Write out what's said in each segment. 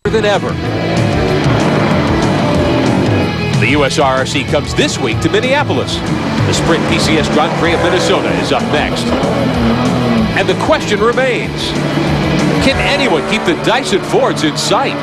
than ever. The USRRC comes this week to Minneapolis. The Sprint PCS Grand Prix of Minnesota is up next. And the question remains, can anyone keep the Dyson Fords in sight?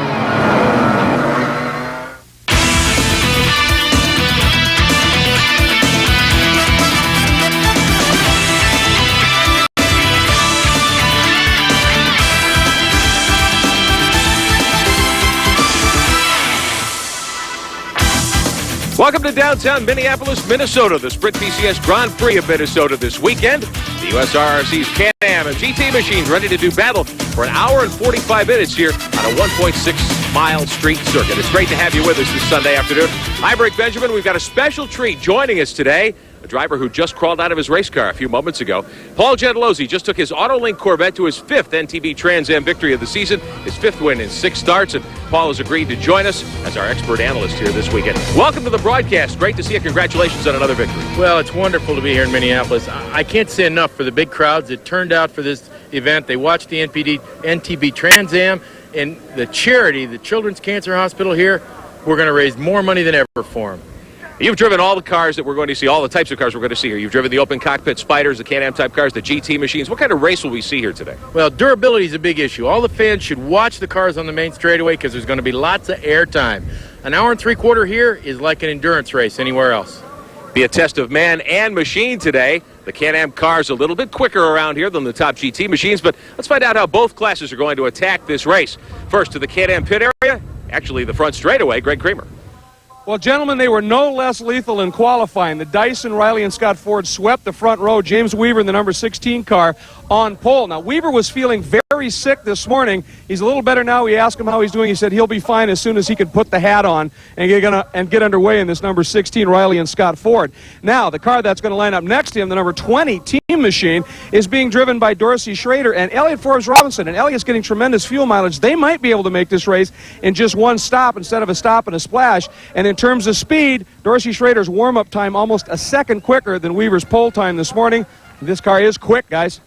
Welcome to downtown Minneapolis, Minnesota, the Sprint PCS Grand Prix of Minnesota this weekend. The USRRC's Can-Am and GT machines ready to do battle for an hour and 45 minutes here on a 1.6-mile street circuit. It's great to have you with us this Sunday afternoon. I'm Rick Benjamin. We've got a special treat joining us today. A driver who just crawled out of his race car a few moments ago. Paul Gentilozzi just took his Autolink Corvette to his 5th NTB Trans Am victory of the season, his 5th win in 6 starts, and Paul has agreed to join us as our expert analyst here this weekend. Welcome to the broadcast. Great to see you. Congratulations on another victory. Well, it's wonderful to be here in Minneapolis. I can't say enough for the big crowds that turned out for this event. They watched the NTB Trans Am, and the charity, the Children's Cancer Hospital here, we're going to raise more money than ever for them. You've driven all the cars that we're going to see, all the types of cars we're going to see here. You've driven the open cockpit Spiders, the Can-Am type cars, the GT machines. What kind of race will we see here today? Well, durability is a big issue. All the fans should watch the cars on the main straightaway because there's going to be lots of air time. An hour and three-quarter here is like an endurance race anywhere else. Be a test of man and machine today. The Can-Am cars a little bit quicker around here than the top GT machines, but let's find out how both classes are going to attack this race. First to the Can-Am pit area, actually the front straightaway, Greg Kramer. Well, gentlemen, they were no less lethal in qualifying. The Dyson, Riley, and Scott Ford swept the front row. James Weaver in the number 16 car on pole. Now, Weaver was feeling very sick this morning. He's a little better now. We asked him how he's doing. He said he'll be fine as soon as he can put the hat on and get underway in this number 16 Riley and Scott Ford. Now, the car that's going to line up next to him, the number 20 team machine, is being driven by Dorsey Schrader and Elliott Forbes Robinson. And Elliott's getting tremendous fuel mileage. They might be able to make this race in just one stop instead of a stop and a splash. And in terms of speed, Dorsey Schrader's warm-up time almost a second quicker than Weaver's pole time this morning. This car is quick, guys.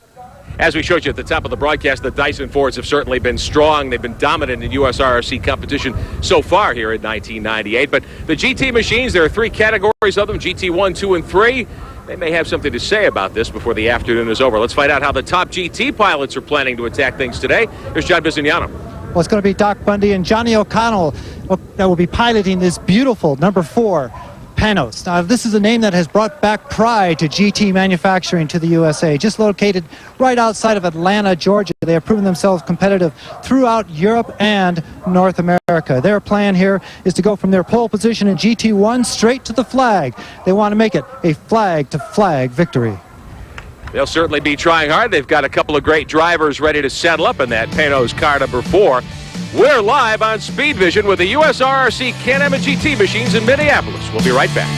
As we showed you at the top of the broadcast, the Dyson Fords have certainly been strong. They've been dominant in USRRC competition so far here in 1998. But the GT machines, there are 3 categories of them, GT 1, 2, and 3. They may have something to say about this before the afternoon is over. Let's find out how the top GT pilots are planning to attack things today. Here's John Bisignano. Well, it's going to be Doc Bundy and Johnny O'Connell that will be piloting this beautiful number 4 Panos. Now, this is a name that has brought back pride to GT manufacturing to the USA. Just located right outside of Atlanta, Georgia, they have proven themselves competitive throughout Europe and North America. Their plan here is to go from their pole position in GT1 straight to the flag. They want to make it a flag-to-flag victory. They'll certainly be trying hard. They've got a couple of great drivers ready to settle up in that Panos car number 4. We're live on Speed Vision with the USRRC Can-Am and GT machines in Minneapolis. We'll be right back.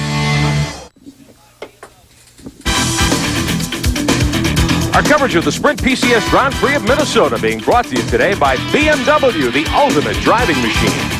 Our coverage of the Sprint PCS Grand Prix of Minnesota being brought to you today by BMW, the ultimate driving machine.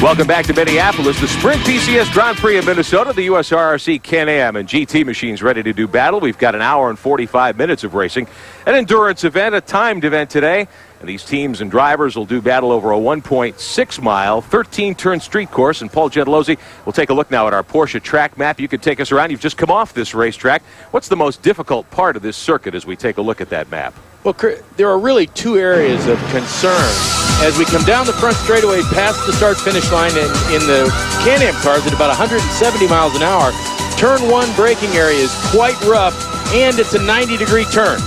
Welcome back to Minneapolis. The Sprint PCS Grand Prix of Minnesota, the USRRC Can-Am and GT machines ready to do battle. We've got an hour and 45 minutes of racing. An endurance event, a timed event today. And these teams and drivers will do battle over a 1.6-mile, 13-turn street course. And Paul Gentilozzi will take a look now at our Porsche track map. You could take us around. You've just come off this racetrack. What's the most difficult part of this circuit as we take a look at that map? Well, there are really 2 areas of concern. As we come down the front straightaway past the start-finish line in the Can-Am cars at about 170 miles an hour, turn 1 braking area is quite rough, and it's a 90-degree turn.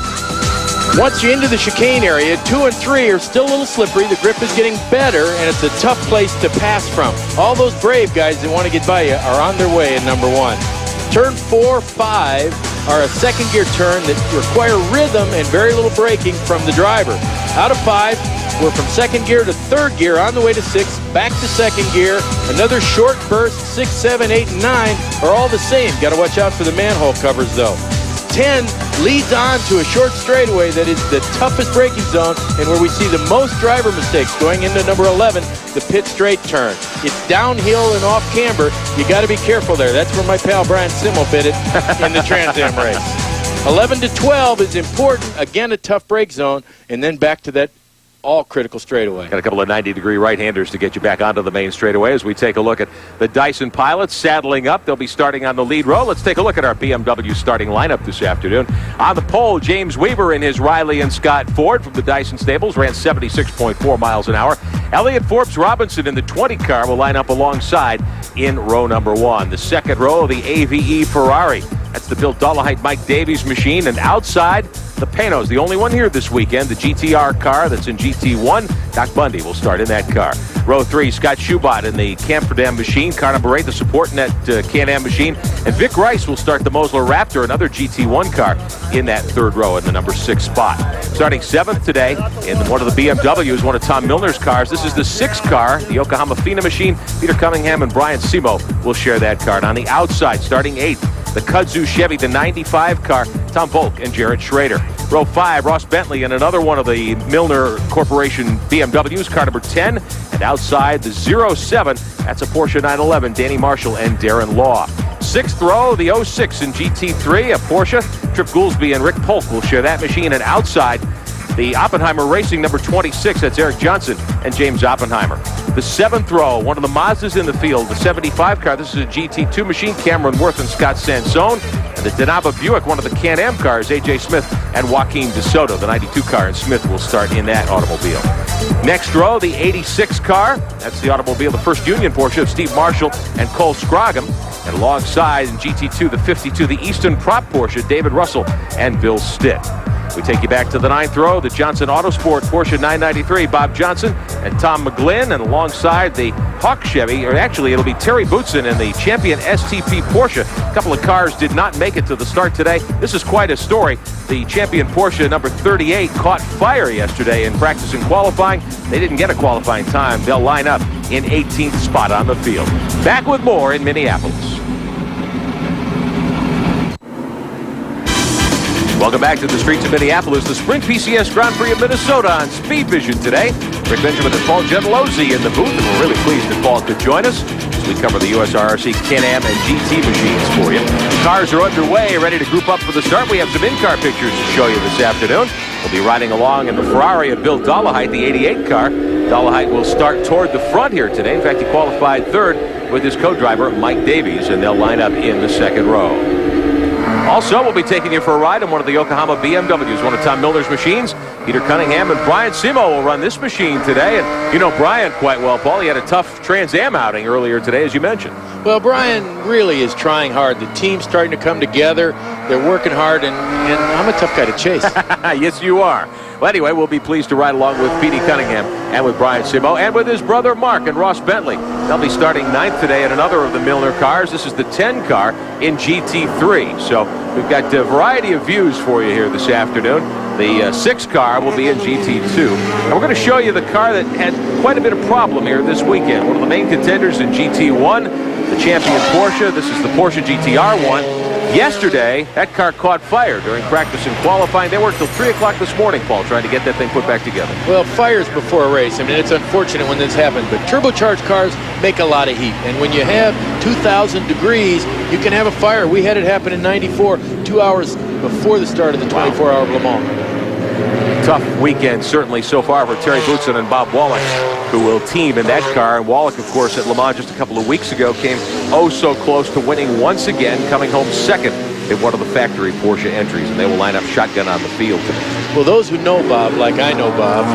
Once you're into the chicane area, 2 and 3 are still a little slippery. The grip is getting better, and it's a tough place to pass from. All those brave guys that want to get by you are on their way in number 1. Turn 4, 5 are a second-gear turn that require rhythm and very little braking from the driver. Out of 5, we're from second gear to third gear, on the way to 6, back to second gear. Another short burst, 6, 7, 8, and 9 are all the same. Got to watch out for the manhole covers, though. 10 leads on to a short straightaway that is the toughest braking zone and where we see the most driver mistakes going into number 11, the pit straight turn. It's downhill and off camber. You got to be careful there. That's where my pal Brian Simmel bit it in the Trans Am race. 11 to 12 is important. Again, a tough break zone, and then back to that all-critical straightaway. Got a couple of 90-degree right-handers to get you back onto the main straightaway as we take a look at the Dyson pilots saddling up. They'll be starting on the lead row. Let's take a look at our BMW starting lineup this afternoon. On the pole, James Weaver in his Riley and Scott Ford from the Dyson stables ran 76.4 miles an hour. Elliott Forbes Robinson in the 20 car will line up alongside in row number 1. The second row, the AVE Ferrari. That's the Bill Dollarhide Mike Davies machine. And outside, the Panos, the only one here this weekend, the GTR car that's in GT1. Doc Bundy will start in that car. Row 3, Scott Schubot in the Camphordam machine. Car number 8, the support in that Can-Am machine. And Vic Rice will start the Mosler Raptor, another GT1 car, in that third row in the number 6 spot. Starting 7th today in one of the BMWs, one of Tom Milner's cars. This is the 6th car, the Yokohama Fina machine. Peter Cunningham and Brian Simo will share that car. And on the outside, starting 8th, the Kudzu Chevy, the 95 car, Tom Volk and Jarrett Schrader. Row 5, Ross Bentley in another one of the Milner Corporation BMWs, car number 10. And outside the 07, that's a Porsche 911, Danny Marshall and Darren Law. 6th row, the 06 in GT3, a Porsche. Trip Goulsby and Rick Polk will share that machine. And outside, the Oppenheimer Racing number 26, that's Eric Johnson and James Oppenheimer. The 7th row, one of the Mazdas in the field, the 75 car. This is a GT2 machine, Cameron Worth and Scott Sansone. And the Denaba Buick, one of the Can-Am cars, A.J. Smith and Joaquin DeSoto. The 92 car, and Smith will start in that automobile. Next row, the 86 car. That's the automobile, the First Union Porsche of Steve Marshall and Cole Scroggum. And alongside in GT2, the 52, the Easton Prop Porsche, David Russell and Bill Stitt. We take you back to the 9th row, the Johnson Autosport Porsche 993, Bob Johnson and Tom McGlynn, and alongside the Hawk Chevy, or actually it'll be Terry Bootson and the Champion STP Porsche. A couple of cars did not make it to the start today. This is quite a story. The Champion Porsche number 38 caught fire yesterday in practice and qualifying. They didn't get a qualifying time. They'll line up in 18th spot on the field. Back with more in Minneapolis. Welcome back to the streets of Minneapolis, the Sprint PCS Grand Prix of Minnesota on Speed Vision today. Rick Benjamin and Paul Gentilozzi in the booth, and we're really pleased that Paul could join us as we cover the USRRC Can-Am and GT machines for you. The cars are underway, ready to group up for the start. We have some in-car pictures to show you this afternoon. We'll be riding along in the Ferrari of Bill Dollarhide, the 88 car. Dollarhide will start toward the front here today. In fact, he qualified 3rd with his co-driver, Mike Davies, and they'll line up in the 2nd row. Also, we'll be taking you for a ride in one of the Yokohama BMWs, one of Tom Milner's machines. Peter Cunningham and Brian Simo will run this machine today. And you know Brian quite well, Paul. He had a tough Trans Am outing earlier today, as you mentioned. Well, Brian really is trying hard. The team's starting to come together. They're working hard, and I'm a tough guy to chase. Yes, you are. Well, anyway, we'll be pleased to ride along with Petey Cunningham and with Brian Simo and with his brother Mark and Ross Bentley. They'll be starting 9th today in another of the Milner cars. This is the 10 car in GT3. So we've got a variety of views for you here this afternoon. The 6 car will be in GT2. And we're going to show you the car that had quite a bit of problem here this weekend. One of the main contenders in GT1, the Champion Porsche. This is the Porsche GTR 1. Yesterday, that car caught fire during practice and qualifying. They worked till 3 o'clock this morning, Paul, trying to get that thing put back together. Well, fires before a race. I mean, it's unfortunate when this happens, but turbocharged cars make a lot of heat. And when you have 2,000 degrees, you can have a fire. We had it happen in '94, 2 hours before the start of the 24-hour Le Mans. Tough weekend, certainly, so far for Terry Bootson and Bob Wallach, who will team in that car. And Wallach, of course, at Le Mans just a couple of weeks ago, came oh so close to winning once again, coming home 2nd in one of the factory Porsche entries. And they will line up shotgun on the field today. Well, those who know Bob, like I know Bob,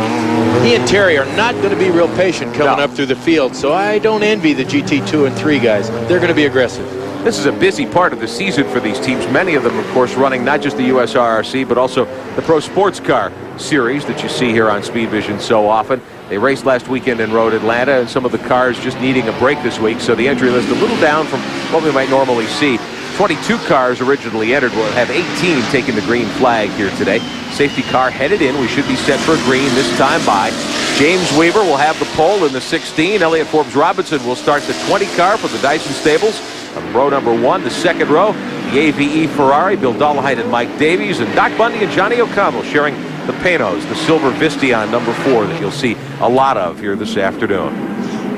he and Terry are not going to be real patient coming up through the field. So I don't envy the GT2 and 3 guys. They're going to be aggressive. This is a busy part of the season for these teams. Many of them, of course, running not just the USRRC, but also the Pro Sports Car Series that you see here on Speed Vision so often. They raced last weekend in Road Atlanta, and some of the cars just needing a break this week. So the entry list a little down from what we might normally see. 22 cars originally entered. We'll have 18 taking the green flag here today. Safety car headed in. We should be set for green this time by. James Weaver will have the pole in the 16. Elliott Forbes Robinson will start the 20 car for the Dyson Stables. On row number 1, the 2nd row, the AVE Ferrari, Bill Dollarhide and Mike Davies, and Doc Bundy and Johnny O'Connell sharing the Panos, the silver Vistion number 4 that you'll see a lot of here this afternoon.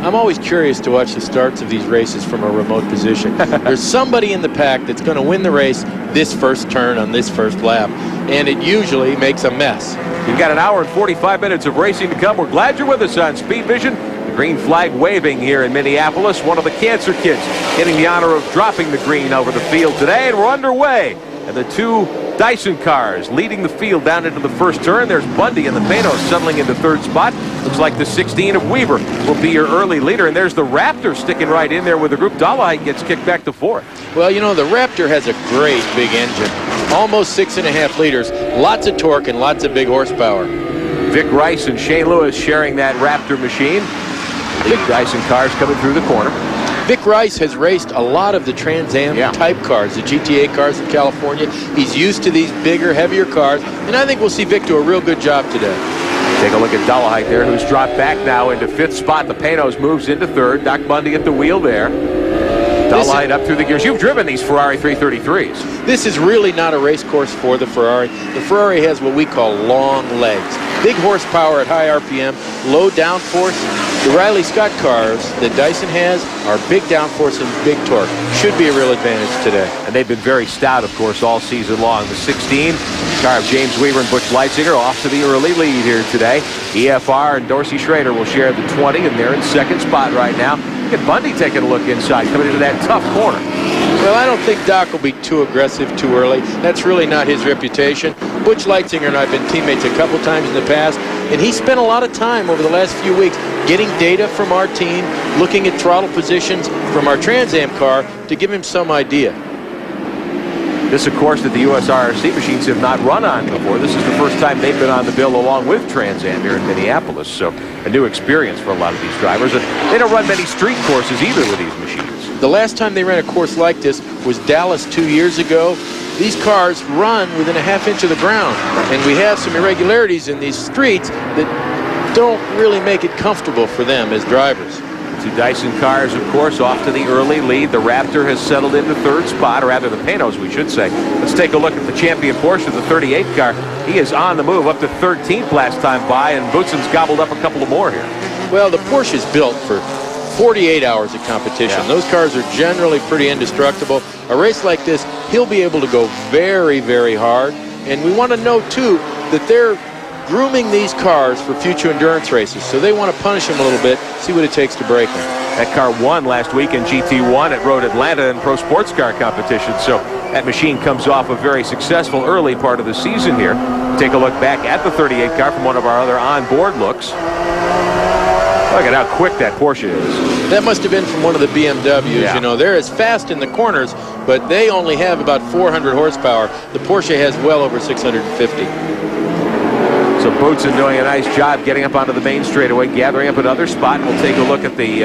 I'm always curious to watch the starts of these races from a remote position. There's somebody in the pack that's going to win the race this first turn on this first lap, and it usually makes a mess. You've got an hour and 45 minutes of racing to come. We're glad you're with us on Speed Vision. The green flag waving here in Minneapolis. One of the Cancer kids getting the honor of dropping the green over the field today, and we're underway. And the two Dyson cars leading the field down into the first turn. There's Bundy and the Panos settling into third spot. Looks like the 16 of Weaver will be your early leader. And there's the Raptor sticking right in there with the group. Dolomite gets kicked back to fourth. Well, you know, the Raptor has a great big engine. Almost 6.5 liters. Lots of torque and lots of big horsepower. Vic Rice and Shane Lewis sharing that Raptor machine. Big Dyson cars coming through the corner. Vic Rice has raced a lot of the Trans Am type cars, the GTA cars in California. He's used to these bigger, heavier cars, and I think we'll see Vic do a real good job today. Take a look at Dolomite there, who's dropped back now into fifth spot. The Panos moves into third. Doc Bundy at the wheel there. Dolomite up through the gears. You've driven these Ferrari 333s. This is really not a race course for the Ferrari. The Ferrari has what we call long legs. Big horsepower at high RPM, low downforce. The Riley Scott cars that Dyson has are big downforce and big torque. Should be a real advantage today. And they've been very stout, of course, all season long. The 16, car of James Weaver and Butch Leitzinger off to the early lead here today. EFR and Dorsey Schrader will share the 20, and they're in second spot right now. Look at Bundy taking a look inside, coming into that tough corner. Well, I don't think Doc will be too aggressive too early. That's really not his reputation. Butch Leitzinger and I have been teammates a couple times in the past, and he spent a lot of time over the last few weeks getting data from our team, looking at throttle positions from our Trans Am car to give him some idea. This, of course, that the USRRC machines have not run on before. This is the first time they've been on the bill along with Trans Am here in Minneapolis. So a new experience for a lot of these drivers. And they don't run many street courses either with these machines. The last time they ran a course like this was Dallas 2 years ago. These cars run within a half inch of the ground. And we have some irregularities in these streets that don't really make it comfortable for them as drivers. Two Dyson cars, of course, off to the early lead. The Raptor has settled into third spot, or rather the Panos, we should say. Let's take a look at the champion Porsche, the 38 car. He is on the move, up to 13th last time by, and Boutsen's gobbled up a couple of more here. Well, the Porsche is built for 48 hours of competition. Those cars are generally pretty indestructible. A race like this, he'll be able to go very, very hard. And we want to know, too, that they're grooming these cars for future endurance races, so they want to punish them a little bit, see what it takes to break them. That car won last week in GT1 at Road Atlanta in Pro Sports Car competition, so that machine comes off a very successful early part of the season here. Take a look back at the 38 car from one of our other on-board looks. Look at how quick that Porsche is. That must have been from one of the BMWs. Yeah. You know, they're as fast in the corners, but they only have about 400 horsepower. The Porsche has well over 650. So Boutsen doing a nice job getting up onto the main straightaway, gathering up another spot. We'll take a look at the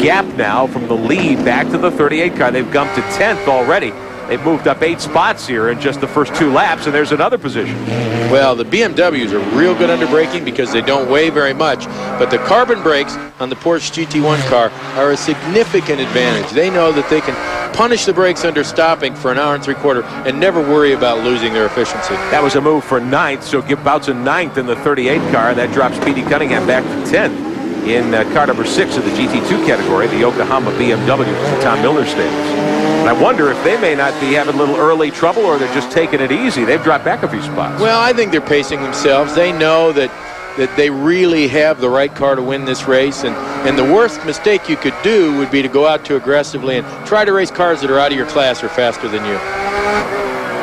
gap now from the lead back to the 38 car. They've jumped to 10th already. They've moved up 8 spots here in just the first 2 laps, and there's another position. Well, the BMWs are real good under braking because they don't weigh very much, but the carbon brakes on the Porsche GT1 car are a significant advantage. They know that they can punish the brakes under stopping for an hour and 3/4 and never worry about losing their efficiency. That was a move for 9th, so give Boutsen 9th in the 38 car. That drops Petey Cunningham back to 10th in car number 6 of the GT2 category, the Yokohama BMW Tom Miller stables. And I wonder if they may not be having a little early trouble, or they're just taking it easy. They've dropped back a few spots. Well, I think they're pacing themselves. They know that they really have the right car to win this race, and the worst mistake you could do would be to go out too aggressively and try to race cars that are out of your class or faster than you.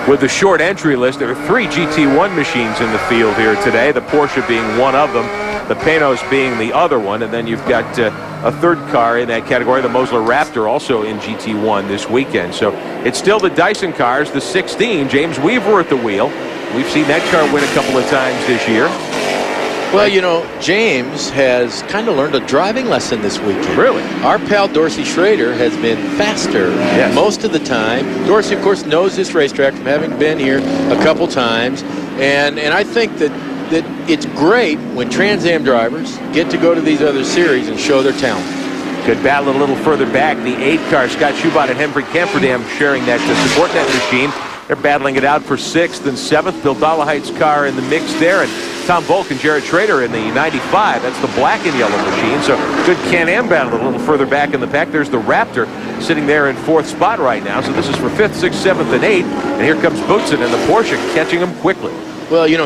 With the short entry list, there are 3 GT1 machines in the field here today, the Porsche being one of them, the Panos being the other one, and then you've got a third car in that category, the Mosler Raptor, also in GT1 this weekend. So it's still the Dyson cars, the 16, James Weaver at the wheel. We've seen that car win a couple of times this year. Well, you know, James has kind of learned a driving lesson this weekend. Really? Our pal Dorsey Schrader has been faster most of the time. Dorsey, of course, knows this racetrack from having been here a couple times. And I think that it's great when Trans Am drivers get to go to these other series and show their talent. Good battle a little further back. The 8 car, Scott Schubot and Henry Camperdam sharing that support that machine. They're battling it out for 6th and 7th. Bill Dolomite's car in the mix there. And Tom Volk and Jared Schrader in the 95. That's the black and yellow machine. So good Can-Am battle a little further back in the pack. There's the Raptor sitting there in 4th spot right now. So this is for 5th, 6th, 7th, and 8th. And here comes Boutsen and the Porsche catching him quickly. Well, you know,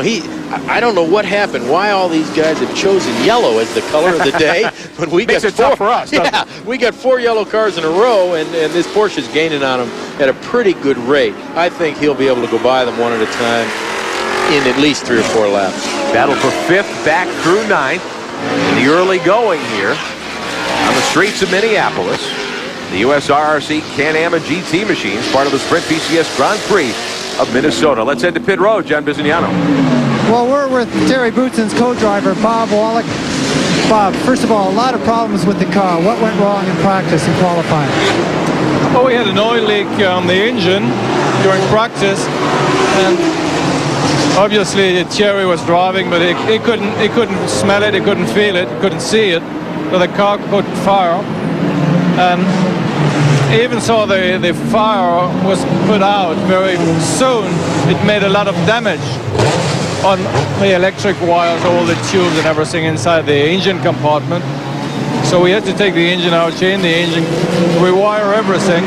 I don't know what happened, why all these guys have chosen yellow as the color of the day. But we got it tough for us, yeah, we got 4 yellow cars in a row, and this Porsche's gaining on them at a pretty good rate. I think he'll be able to go by them one at a time in at least 3 or 4 laps. Battle for 5th back through 9th. In the early going here on the streets of Minneapolis. The USRRC Can-Am and GT machines, part of the Sprint PCS Grand Prix of Minnesota. Let's head to pit road. John Bizignano. Well, we're with Terry Boutsen's co-driver, Bob Wallach. Bob, first of all, a lot of problems with the car. What went wrong in practice and qualifying? Oh, we had an oil leak on the engine during practice, and obviously Thierry was driving, but he couldn't smell it, he couldn't feel it, he couldn't see it, so the car caught fire. And even so, the fire was put out very soon. It made a lot of damage on the electric wires, all the tubes and everything inside the engine compartment. So we had to take the engine out, change the engine, rewire everything.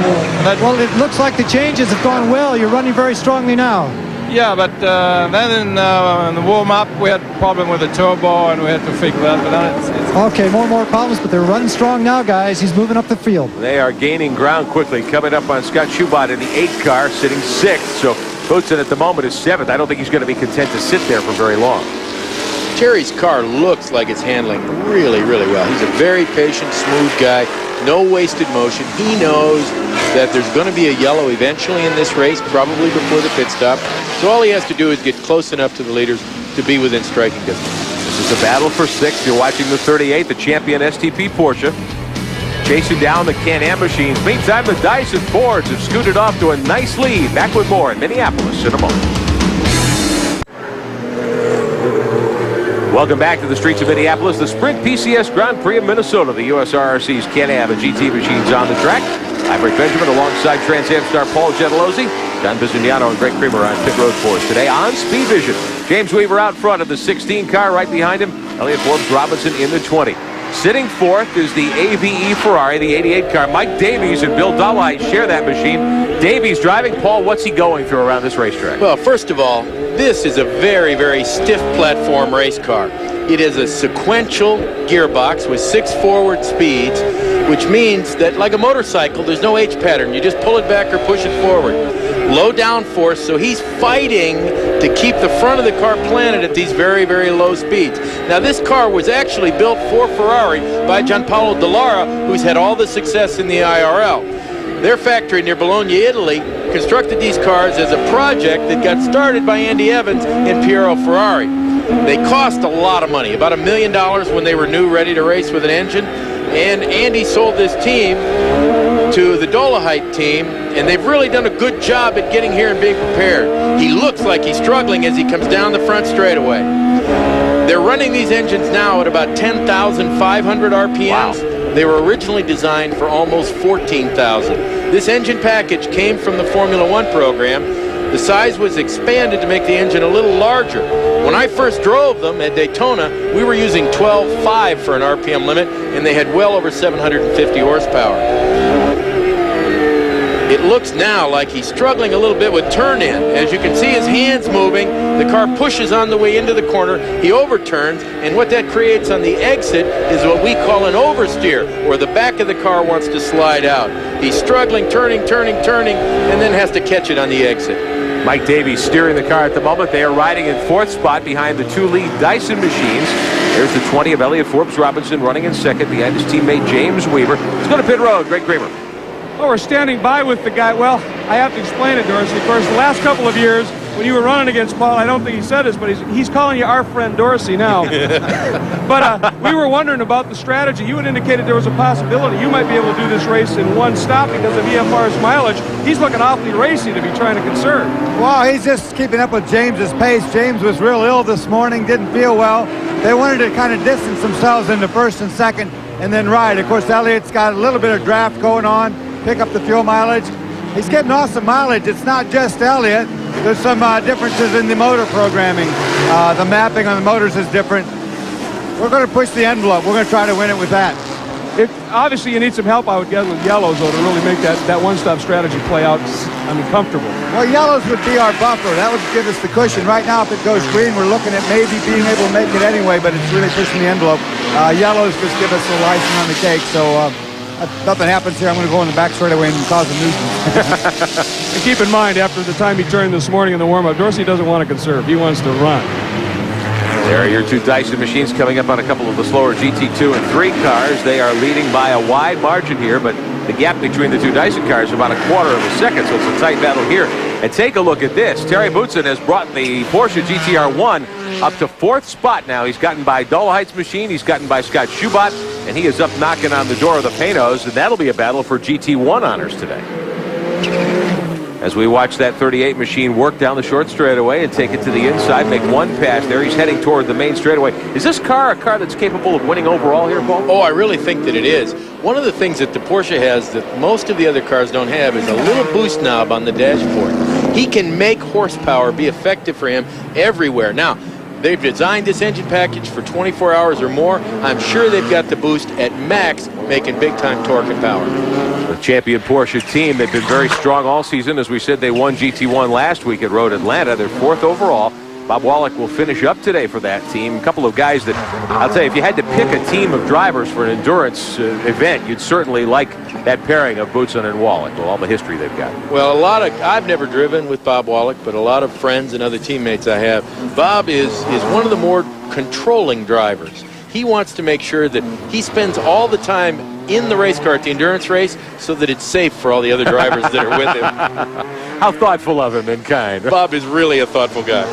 Well, it looks like the changes have gone well. You're running very strongly now. Yeah, but then in the warm-up, we had a problem with the turbo, and we had to fix that. But then it's okay, more problems, but they're running strong now, guys. He's moving up the field. They are gaining ground quickly, coming up on Scott Schubot in the 8th car, sitting 6th. So Boutsen at the moment is 7th. I don't think he's going to be content to sit there for very long. Terry's car looks like it's handling really, really well. He's a very patient, smooth guy. No wasted motion. He knows that there's going to be a yellow eventually in this race, probably before the pit stop. So all he has to do is get close enough to the leaders to be within striking distance. This is a battle for 6th. You're watching the 38, the champion STP Porsche, chasing down the Can-Am machines. Meantime, the Dyson Fords have scooted off to a nice lead. Back with more in Minneapolis in a moment. Welcome back to the streets of Minneapolis. The Sprint PCS Grand Prix of Minnesota. The USRRC's Can-Am and GT machines on the track. I'm Rick Benjamin alongside Trans Am star Paul Gentilozzi. John Bizignano and Greg Creamer on pit road for us today on Speed Vision. James Weaver out front of the 16 car, right behind him. Elliott Forbes Robinson in the 20. Sitting 4th is the AVE Ferrari, the 88 car. Mike Davies and Bill Dawley share that machine. Davies driving. Paul, what's he going through around this racetrack? Well, first of all, this is a very, very stiff platform race car. It is a sequential gearbox with 6 forward speeds, which means that, like a motorcycle, there's no H pattern. You just pull it back or push it forward. Low downforce, so he's fighting to keep the front of the car planted at these very, very low speeds. Now, this car was actually built for Ferrari by Gianpaolo Dallara, who's had all the success in the IRL. Their factory near Bologna, Italy, constructed these cars as a project that got started by Andy Evans and Piero Ferrari. They cost a lot of money, about $1 million when they were new, ready to race with an engine. And Andy sold this team to the Dolomite team, and they've really done a good job at getting here and being prepared. He looks like he's struggling as he comes down the front straightaway. They're running these engines now at about 10,500 RPMs. Wow. They were originally designed for almost 14,000. This engine package came from the Formula One program. The size was expanded to make the engine a little larger. When I first drove them at Daytona, we were using 12.5 for an RPM limit, and they had well over 750 horsepower. It looks now like he's struggling a little bit with turn-in. As you can see his hands moving, the car pushes on the way into the corner, he overturns, and what that creates on the exit is what we call an oversteer, where the back of the car wants to slide out. He's struggling, turning, and then has to catch it on the exit. Mike Davies steering the car at the moment. They are riding in 4th spot behind the 2 lead Dyson machines. There's the 20 of Elliott Forbes Robinson running in 2nd behind his teammate James Weaver. Let's go to pit road. Greg Creamer. Well, we're standing by with the guy. Well, I have to explain it, Dorsey. Of course, the last couple of years, when you were running against Paul, I don't think he said this, but he's calling you our friend Dorsey now. But we were wondering about the strategy. You had indicated there was a possibility you might be able to do this race in one stop because of EFR's mileage. He's looking awfully racy to be trying to conserve. Well, he's just keeping up with James's pace. James was real ill this morning, didn't feel well. They wanted to kind of distance themselves into 1st and 2nd and then ride. Of course, Elliott's got a little bit of draft going on, pick up the fuel mileage. He's getting awesome mileage. It's not just Elliott. There's some differences in the motor programming. The mapping on the motors is different. We're going to push the envelope. We're going to try to win it with that. Obviously, you need some help, I would guess, with yellows, though, to really make that one-stop strategy play out, comfortable. Well, yellows would be our buffer. That would give us the cushion. Right now, if it goes green, we're looking at maybe being able to make it anyway, but it's really pushing the envelope. Yellows just give us the icing on the cake, so if nothing happens here, I'm going to go in the back straightaway and cause a nuisance. And keep in mind, after the time he turned this morning in the warm-up, Dorsey doesn't want to conserve. He wants to run. There are your two Dyson machines coming up on a couple of the slower GT2 and 3 cars. They are leading by a wide margin here, but the gap between the two Dyson cars is about a quarter of a second, so it's a tight battle here. And take a look at this. Terry Boutsen has brought the Porsche GT-R 1 up to 4th spot now. He's gotten by Dolheit's machine, he's gotten by Scott Schubot, and he is up knocking on the door of the Panos, and that'll be a battle for GT1 honors today. As we watch that 38 machine work down the short straightaway and take it to the inside, make one pass there. He's heading toward the main straightaway. Is this car a car that's capable of winning overall here, Paul? Oh, I really think that it is. One of the things that the Porsche has that most of the other cars don't have is a little boost knob on the dashboard. He can make horsepower be effective for him everywhere. Now, they've designed this engine package for 24 hours or more. I'm sure they've got the boost at max, making big-time torque and power. The champion Porsche team, they've been very strong all season. As we said, they won GT1 last week at Road Atlanta. They're 4th overall. Bob Wallach will finish up today for that team. A couple of guys that, I'll tell you, if you had to pick a team of drivers for an endurance event, you'd certainly like that pairing of Boutsen and Wallach, with all the history they've got. Well, I've never driven with Bob Wallach, but a lot of friends and other teammates I have. Bob is one of the more controlling drivers. He wants to make sure that he spends all the time in the race car at the endurance race so that it's safe for all the other drivers that are with him. How thoughtful of him and kind. Bob is really a thoughtful guy.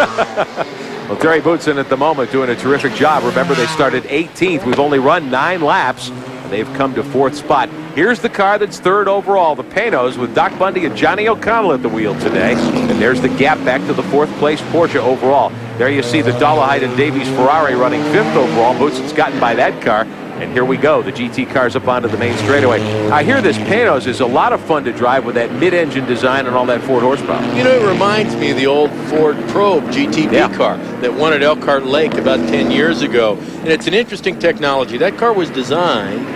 Well, Terry Boutsen at the moment doing a terrific job. Remember, they started 18th. We've only run 9 laps. They've come to 4th spot. Here's the car that's 3rd overall, the Panos, with Doc Bundy and Johnny O'Connell at the wheel today. And there's the gap back to the 4th place Porsche overall. There you see the Dolomite and Davies Ferrari running 5th overall. Boutsen's gotten by that car. And here we go, the GT cars up onto the main straightaway. I hear this Panos is a lot of fun to drive with that mid-engine design and all that Ford horsepower. You know, it reminds me of the old Ford Probe GTB car that won at Elkhart Lake about 10 years ago. And it's an interesting technology. That car was designed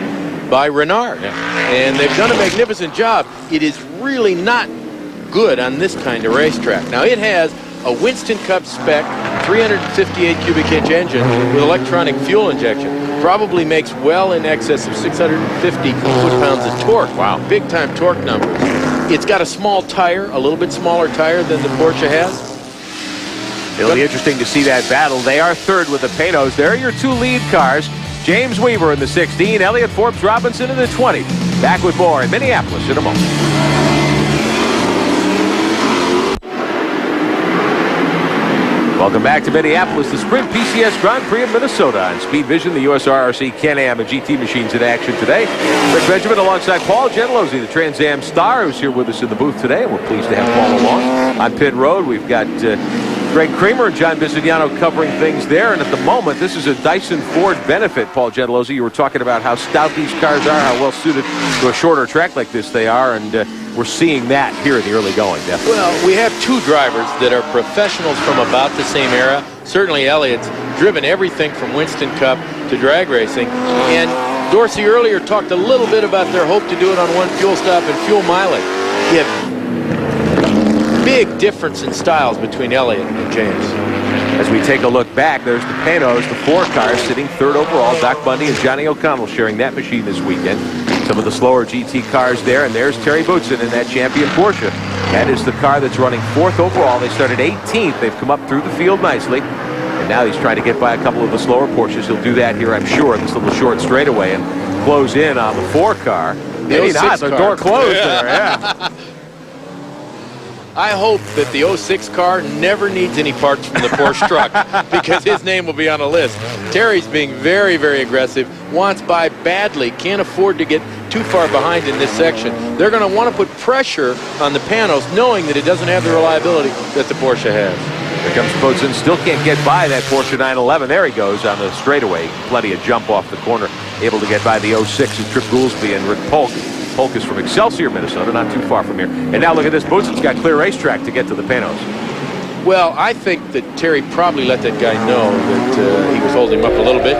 by Renard, and they've done a magnificent job. It is really not good on this kind of racetrack. Now, it has a Winston Cup spec 358 cubic inch engine with electronic fuel injection. Probably makes well in excess of 650 foot-pounds of torque. Wow. Big-time torque numbers. It's got a small tire, a little bit smaller tire than the Porsche has. It'll be interesting to see that battle. They are 3rd with the Panos. There are your 2 lead cars. James Weaver in the 16, Elliott Forbes Robinson in the 20. Back with more in Minneapolis in a moment. Welcome back to Minneapolis, the Sprint PCS Grand Prix of Minnesota on Speed Vision, the USRRC Can-Am and GT machines in action today. Rick Benjamin alongside Paul Gentilozzi, the Trans Am star, who's here with us in the booth today. And we're pleased to have Paul along. On pit road, we've got Greg Kramer and John Bisignano covering things there. And at the moment, this is a Dyson Ford benefit, Paul Gentilozzi. You were talking about how stout these cars are, how well suited to a shorter track like this they are. And we're seeing that here in the early going, definitely. Well, we have 2 drivers that are professionals from about the same era. Certainly Elliott's driven everything from Winston Cup to drag racing. And Dorsey earlier talked a little bit about their hope to do it on one fuel stop and fuel mileage. You have big difference in styles between Elliott and James. As we take a look back, there's the Panos, the 4 cars sitting 3rd overall. Doc Bundy and Johnny O'Connell sharing that machine this weekend. Some of the slower GT cars there, and there's Terry Boutsen in that champion Porsche. That is the car that's running 4th overall. They started 18th. They've come up through the field nicely, and now he's trying to get by a couple of the slower Porsches. He'll do that here, I'm sure, this little short straightaway and close in on the 4 car. Maybe not, the door closed there, yeah. I hope that the 06 car never needs any parts from the Porsche truck because his name will be on a list. Terry's being very, very aggressive, wants by badly, can't afford to get too far behind in this section. They're going to want to put pressure on the Panos, knowing that it doesn't have the reliability that the Porsche has. Here comes Boutsen, still can't get by that Porsche 911. There he goes on the straightaway. Plenty of jump off the corner. Able to get by the 06 of Trip Goolsby and Rick Polk. Polk is from Excelsior, Minnesota, not too far from here. And now look at this. Boutsen's got clear racetrack to get to the Panos. Well, I think that Terry probably let that guy know that he was holding him up a little bit.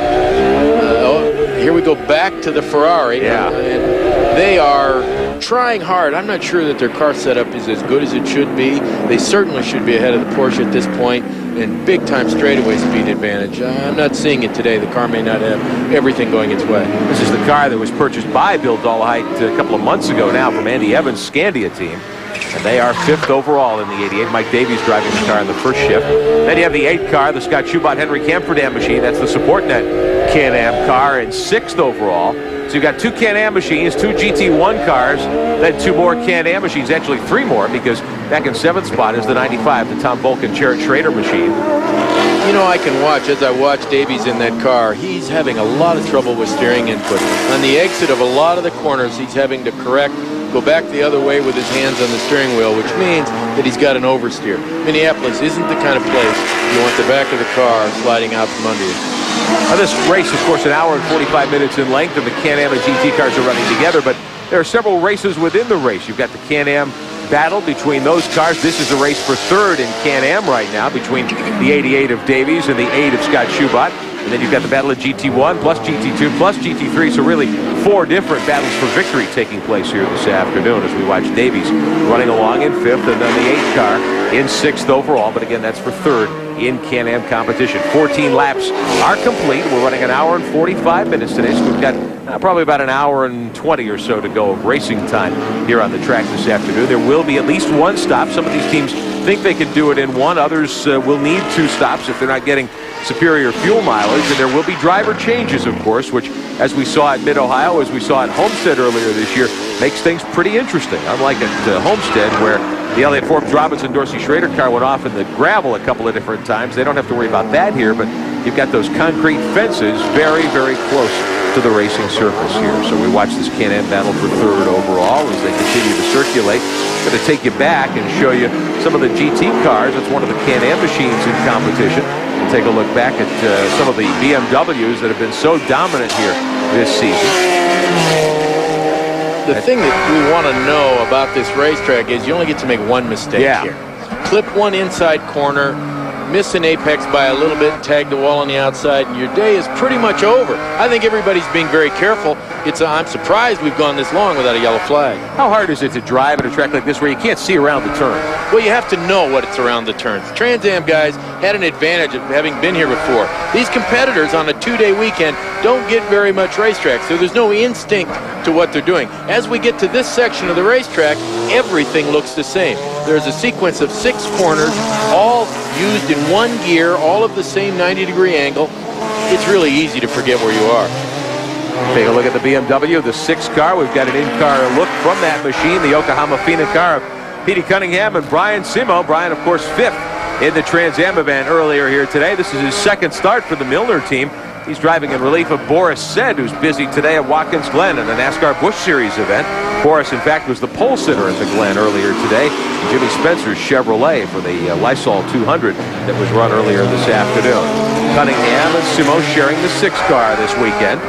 Here we go back to the Ferrari. Yeah. And they are trying hard. I'm not sure that their car setup is as good as it should be. They certainly should be ahead of the Porsche at this point, and big-time straightaway speed advantage. I'm not seeing it today. The car may not have everything going its way. This is the car that was purchased by Bill Dolhite a couple of months ago now from Andy Evans' Scandia team. And they are 5th overall in the 88. Mike Davies driving the car in the first shift. Then you have the 8th car, the Scott Schubot Henry Camphordam machine. That's the SupportNet Can-Am car in 6th overall. So you've got 2 Can-Am machines, 2 GT1 cars, then 2 more Can-Am machines, actually 3 more, because back in 7th spot is the 95, the Tom Volk and Jarrett Schrader machine. You know, I can watch, as I watch Davies in that car, he's having a lot of trouble with steering input. On the exit of a lot of the corners, he's having to go back the other way with his hands on the steering wheel, which means that he's got an oversteer. Minneapolis isn't the kind of place you want the back of the car sliding out from under you. Now this race, of course, an hour and 45 minutes in length, and the Can-Am and GT cars are running together, but there are several races within the race. You've got the Can-Am battle between those cars. This is a race for 3rd in Can-Am right now between the 88 of Davies and the 8 of Scott Schubot. And then you've got the battle of GT1 plus GT2 plus GT3. So really 4 different battles for victory taking place here this afternoon as we watch Davies running along in 5th and then the 8th car in 6th overall. But again, that's for 3rd in Can-Am competition. 14 laps are complete. We're running an hour and 45 minutes today. So we've got probably about an hour and 20 or so to go of racing time here on the track this afternoon. There will be at least 1 stop. Some of these teams think they can do it in 1. Others will need 2 stops if they're not getting superior fuel mileage. And there will be driver changes, of course, which, as we saw at Mid-Ohio, as we saw at Homestead earlier this year, makes things pretty interesting. Unlike at Homestead, where the Elliott Forbes Robinson Dorsey Schrader car went off in the gravel a couple of different times. They don't have to worry about that here, but you've got those concrete fences very, very close to the racing surface here. So we watch this Can-Am battle for 3rd overall as they continue to circulate. I'm going to take you back and show you some of the GT cars. That's one of the Can-Am machines in competition. We'll take a look back at some of the BMWs that have been so dominant here this season. The thing that we want to know about this racetrack is you only get to make 1 mistake here. Clip 1 inside corner, miss an apex by a little bit, tag the wall on the outside, and your day is pretty much over. I think everybody's being very careful. I'm surprised we've gone this long without a yellow flag. How hard is it to drive at a track like this where you can't see around the turn? Well, you have to know what it's around the turns. Trans Am guys had an advantage of having been here before. These competitors on a 2-day weekend don't get very much racetrack, so there's no instinct to what they're doing. As we get to this section of the racetrack, everything looks the same. There's a sequence of 6 corners, all used in 1 gear, all of the same 90-degree angle. It's really easy to forget where you are. Take a look at the BMW, the 6th car. We've got an in-car look from that machine, the Yokohama Fina car of Petey Cunningham and Brian Simo. Brian, of course, 5th in the Trans Am event earlier here today. This is his 2nd start for the Milner team. He's driving in relief of Boris Said, who's busy today at Watkins Glen in the NASCAR Busch Series event. Boris, in fact, was the pole sitter at the Glen earlier today. Jimmy Spencer's Chevrolet for the Lysol 200 that was run earlier this afternoon. Cunningham and Simo sharing the 6th car this weekend.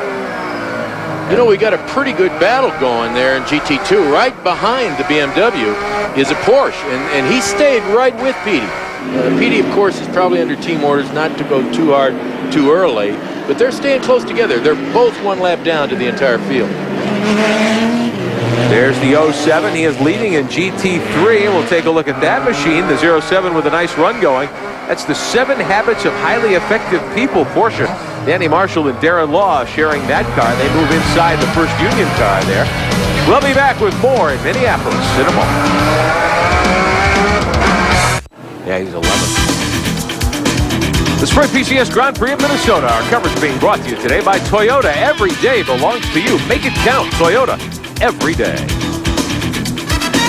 You know, we got a pretty good battle going there in GT2. Right behind the BMW is a Porsche, and he stayed right with Petey. Petey, of course, is probably under team orders not to go too hard too early, but they're staying close together. They're both 1 lap down to the entire field. There's the 07. He is leading in GT3, and we'll take a look at that machine, the 07 with a nice run going. That's the 7 Habits of Highly Effective People Porsche. Danny Marshall and Darren Law sharing that car. They move inside the first Union car there. We'll be back with more in Minneapolis in a moment. Yeah, he's 11th. The Sprint PCS Grand Prix of Minnesota. Our coverage being brought to you today by Toyota. Every day belongs to you. Make it count. Toyota. Every day.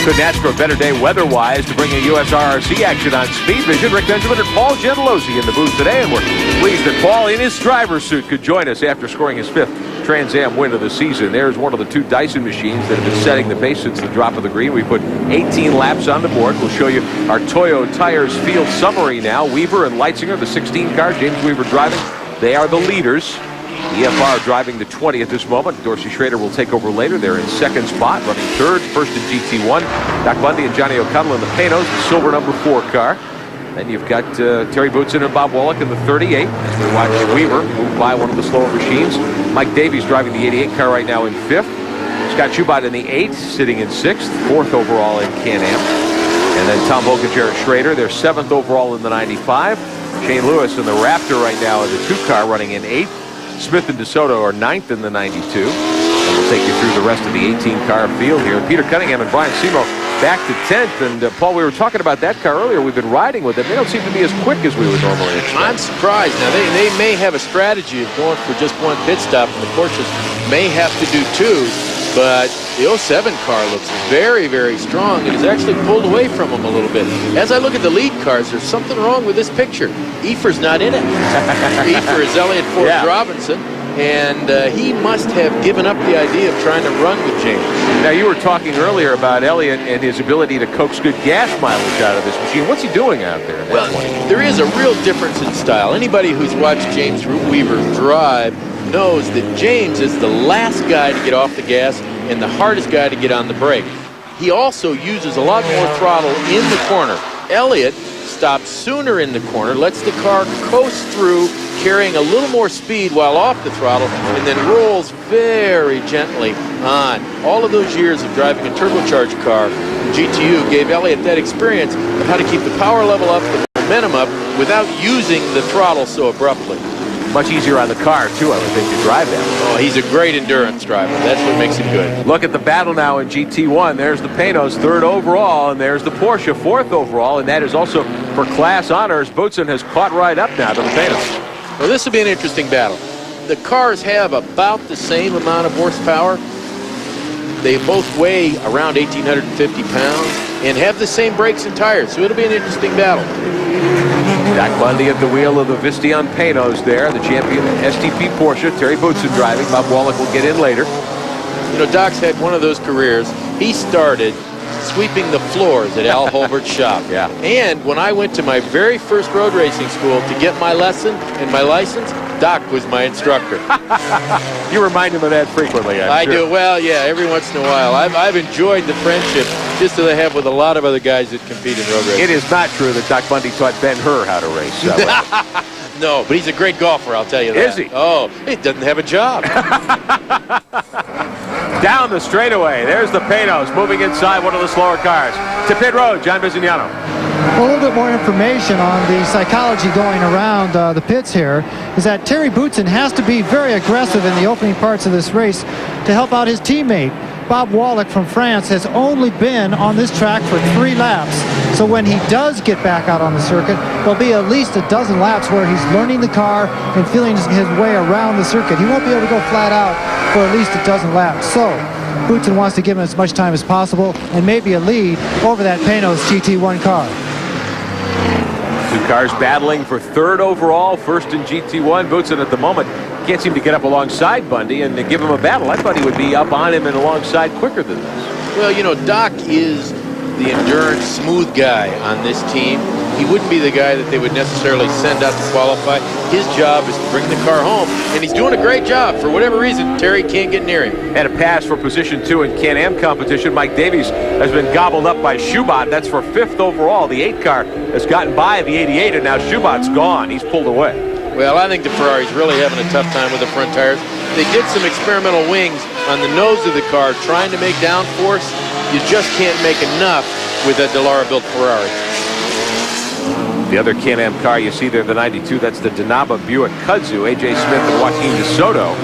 Couldn't ask for a better day weather-wise to bring you USRRC action on Speed Vision. Rick Benjamin and Paul Gentilozzi in the booth today, and we're pleased that Paul, in his driver's suit, could join us after scoring his 5th Trans Am win of the season. There's one of the 2 Dyson machines that have been setting the pace since the drop of the green. We put 18 laps on the board. We'll show you our Toyo Tires field summary now. Weaver and Leitzinger, the 16 car, James Weaver driving. They are the leaders. EFR driving the 20 at this moment. Dorsey Schrader will take over later. They're in 2nd spot, running 3rd, 1st in GT1. Doc Bundy and Johnny O'Connell in the Panos, the silver number 4 car. Then you've got Terry Boutsen and Bob Wallach in the 38. As we watch Weaver move by one of the slower machines. Mike Davies driving the 88 car right now in 5th. Scott Schubert in the 8th, sitting in 6th, 4th overall in Can-Am. And then Tom Volk and Jared Schrader, they're 7th overall in the 95. Shane Lewis in the Raptor right now in the 2 car running in 8th. Smith and DeSoto are 9th in the 92. And we'll take you through the rest of the 18-car field here. Peter Cunningham and Brian Simo back to 10th. And Paul, we were talking about that car earlier. We've been riding with them. They don't seem to be as quick as we would normally expect. I'm surprised. Now, they may have a strategy of going for just one pit stop, and the Porsches may have to do 2. But the 07 car looks very, very strong. It has actually pulled away from them a little bit. As I look at the lead cars, there's something wrong with this picture. Efer's not in it. Efer is Elliott Ford Robinson, and he must have given up the idea of trying to run with James. Now, you were talking earlier about Elliott and his ability to coax good gas mileage out of this machine. What's he doing out there? Well, there is a real difference in style. Anybody who's watched James Weaver drive knows that James is the last guy to get off the gas and the hardest guy to get on the brake. He also uses a lot more throttle in the corner. Elliott stops sooner in the corner, lets the car coast through, carrying a little more speed while off the throttle, and then rolls very gently on. All of those years of driving a turbocharged car, GTU gave Elliott that experience of how to keep the power level up, the momentum up, without using the throttle so abruptly. Much easier on the car, too, I would think, to drive that. Oh, he's a great endurance driver. That's what makes him good. Look at the battle now in GT1. There's the Panos, 3rd overall, and there's the Porsche, 4th overall, and that is also for class honors. Boutsen has caught right up now to the Panos. Well, this will be an interesting battle. The cars have about the same amount of horsepower. They both weigh around 1,850 pounds and have the same brakes and tires, so it'll be an interesting battle. Doc Bundy at the wheel of the Visteon Panos there, the champion STP Porsche. Terry Boutsen driving. Bob Wallach will get in later. You know, Doc's had one of those careers. He started sweeping the floors at Al Holbert's shop. Yeah. And when I went to my very first road racing school to get my lesson and my license, Doc was my instructor. You remind him of that frequently, I'm sure. I do. Well, yeah, every once in a while. I've enjoyed the friendship just as I have with a lot of other guys that compete in road racing. It is not true that Doc Bundy taught Ben-Hur how to race. No, but he's a great golfer, I'll tell you that. Is he? Oh, he doesn't have a job. Down the straightaway. There's the Panos moving inside one of the slower cars. To pit road, John Bizignano. A little bit more information on the psychology going around the pits here is that Terry Boutsen has to be very aggressive in the opening parts of this race to help out his teammate. Bob Wallach from France has only been on this track for 3 laps. So when he does get back out on the circuit, there'll be at least a dozen laps where he's learning the car and feeling his way around the circuit. He won't be able to go flat out for at least a dozen laps. So Boutsen wants to give him as much time as possible and maybe a lead over that Panos GT1 car. 2 cars battling for 3rd overall, 1st in GT1. Boutsen at the moment can't seem to get up alongside Bundy and to give him a battle. I thought he would be up on him and alongside quicker than this. Well, you know, Doc is the endurance smooth guy on this team. He wouldn't be the guy that they would necessarily send out to qualify. His job is to bring the car home, and he's doing a great job. For whatever reason, Terry can't get near him. Had a pass for position 2 in Can-Am competition. Mike Davies has been gobbled up by Schubert. That's for 5th overall. The 8 car has gotten by the 88, and now Schubert's gone. He's pulled away. Well, I think the Ferrari's really having a tough time with the front tires. They did some experimental wings on the nose of the car, trying to make downforce. You just can't make enough with a Dallara-built Ferrari. The other Can-Am car you see there, the 92, that's the Denaba Buick Kudzu, A.J. Smith and Joaquin DeSoto.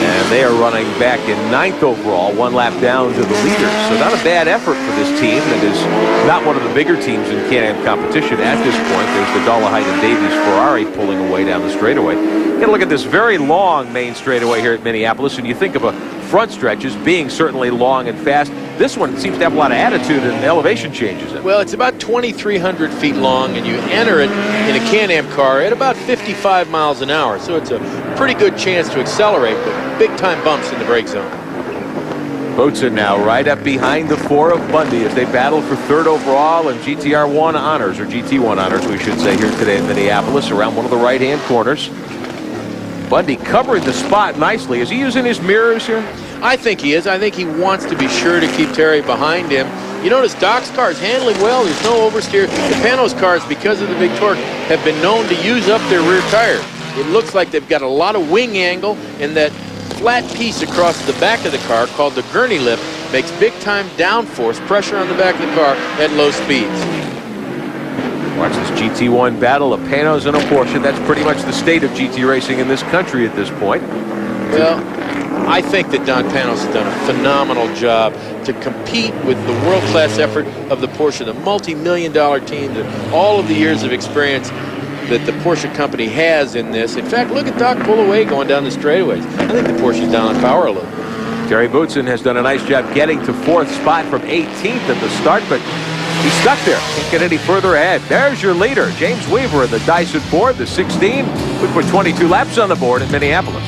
And they are running back in 9th overall, 1 lap down to the leader. So not a bad effort for this team that is not one of the bigger teams in Can-Am competition at this point. There's the Dollarhide and Davies Ferrari pulling away down the straightaway. Get a look at this very long main straightaway here at Minneapolis, and you think of a front stretch as being certainly long and fast. This one seems to have a lot of attitude and elevation changes in it. Well, it's about 2,300 feet long, and you enter it in a Can-Am car at about 55 miles an hour. So it's a pretty good chance to accelerate, but big-time bumps in the brake zone. Boutsen now right up behind the 4 of Bundy as they battle for 3rd overall and GTR1 honors, or GT1 honors, we should say, here today in Minneapolis around one of the right-hand corners. Bundy covering the spot nicely. Is he using his mirrors here? I think he is. I think he wants to be sure to keep Terry behind him You notice Doc's car is handling well. There's no oversteer. The Panos cars, because of the big torque, have been known to use up their rear tire. It looks like they've got a lot of wing angle, and that flat piece across the back of the car called the gurney lip makes big-time downforce pressure on the back of the car at low speeds. Watch this GT1 battle, a Panos and a Porsche. That's pretty much the state of GT racing in this country at this point. Well, I think that Don Panos has done a phenomenal job to compete with the world-class effort of the Porsche, the multi-million-dollar team, and all of the years of experience that the Porsche company has in this. In fact, look at Doc pull away going down the straightaways. I think the Porsche's down on power a little. Terry Boutsen has done a nice job getting to 4th spot from 18th at the start, but he's stuck there. Can't get any further ahead. There's your leader, James Weaver in the Dyson Ford, the 16. We put 22 laps on the board in Minneapolis.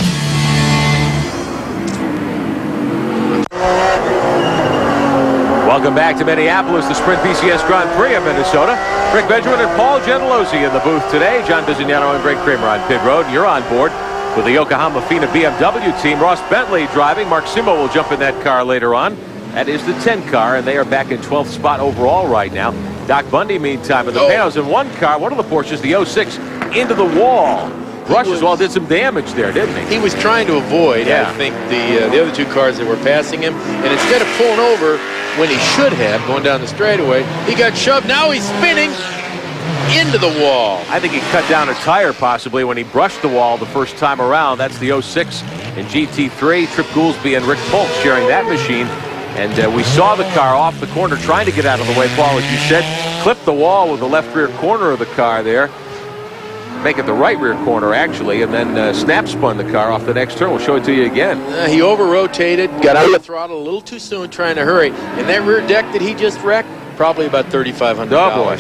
Welcome back to Minneapolis, the Sprint PCS Grand Prix of Minnesota. Rick Benjamin and Paul Gentilozzi in the booth today. John Bisignano and Greg Kramer on pit road. You're on board with the Yokohama FINA BMW team. Ross Bentley driving. Mark Simo will jump in that car later on. That is the 10 car, and they are back in 12th spot overall right now. Doc Bundy, meantime, in the Panos in one car, one of the Porsches, the 06, into the wall. Rush as well did some damage there, didn't he? He was trying to avoid, I think, the other two cars that were passing him. And instead of pulling over when he should have, going down the straightaway, he got shoved. Now he's spinning into the wall. I think he cut down a tire possibly when he brushed the wall the first time around. That's the 06 in GT3. Trip Goolsby and Rick Polk sharing that machine. And we saw the car off the corner trying to get out of the way, Paul, as you said. Clipped the wall with the left rear corner of the car there. Make it the right rear corner, actually, and then snap spun the car off the next turn. We'll show it to you again. He over-rotated, got out of the throttle a little too soon trying to hurry. And that rear deck that he just wrecked, probably about $3,500. Oh, boy.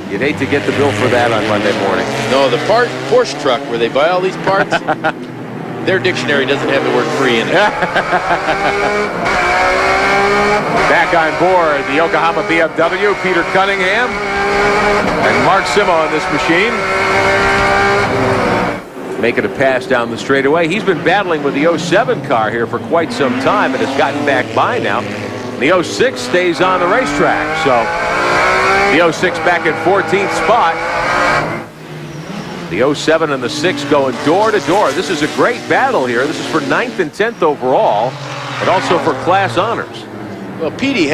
You'd hate to get the bill for that on Monday morning. No, the Porsche truck where they buy all these parts, their dictionary doesn't have the word free in it. Back on board, the Yokohama BMW, Peter Cunningham and Mark Simo on this machine. Making a pass down the straightaway. He's been battling with the 07 car here for quite some time and has gotten back by now. The 06 stays on the racetrack, so the 06 back in 14th spot. The 07 and the 6 going door to door. This is a great battle here. This is for 9th and 10th overall, but also for class honors. Well, Petey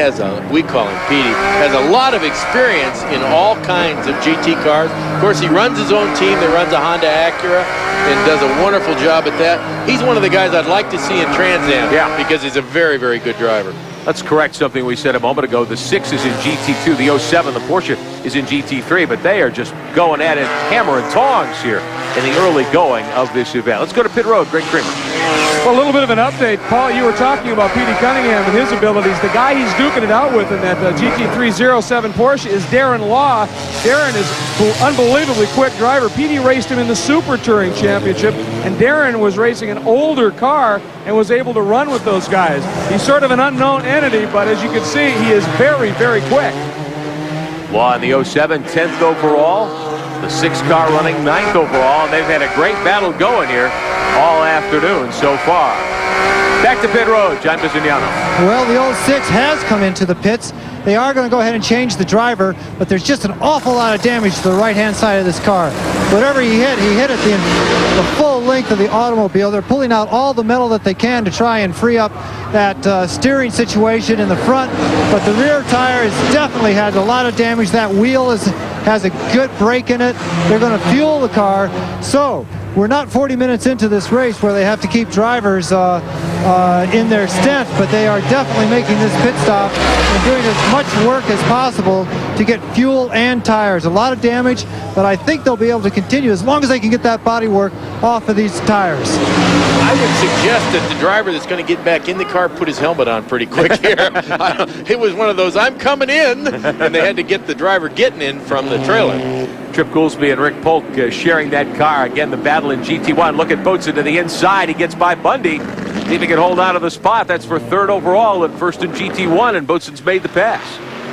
we call him Petey, has a lot of experience in all kinds of GT cars. Of course, he runs his own team that runs a Honda Acura and does a wonderful job at that. He's one of the guys I'd like to see in Trans Am because he's a very, very good driver. Let's correct something we said a moment ago. The 6 is in GT2, the 07, the Porsche is in GT3, but they are just going at it hammer and tongs here in the early going of this event. Let's go to pit road. Greg Kramer. Well, a little bit of an update. Paul, you were talking about Petey Cunningham and his abilities. The guy he's duking it out with in that GT3 07 Porsche is Darren Law. Darren is an unbelievably quick driver. Petey raced him in the Super Touring Championship, and Darren was racing an older car and was able to run with those guys. He's sort of an unknown entity, but as you can see, he is very, very quick. Law in the 07, 10th overall. The 6 car running 9th overall, and they've had a great battle going here all afternoon so far. Back to pit road, John Bisignano. Well, the 06 has come into the pits. They are going to go ahead and change the driver, but there's just an awful lot of damage to the right-hand side of this car. Whatever he hit it the full length of the automobile. They're pulling out all the metal that they can to try and free up that steering situation in the front, but the rear tire has definitely had a lot of damage. That wheel has a good break in it. They're going to fuel the car. So we're not 40 minutes into this race where they have to keep drivers in their stint, but they are definitely making this pit stop and doing as much work as possible to get fuel and tires. A lot of damage, but I think they'll be able to continue as long as they can get that body work off of these tires. I would suggest that the driver that's going to get back in the car put his helmet on pretty quick here. It was one of those, I'm coming in, and they had to get the driver getting in from the trailer. Trip Goolsby and Rick Polk sharing that car. Again, the battle in GT1. Look at Boutsen to the inside. He gets by Bundy. See if he can hold on to the spot. That's for 3rd overall and 1st in GT1, and Boutsen's made the pass.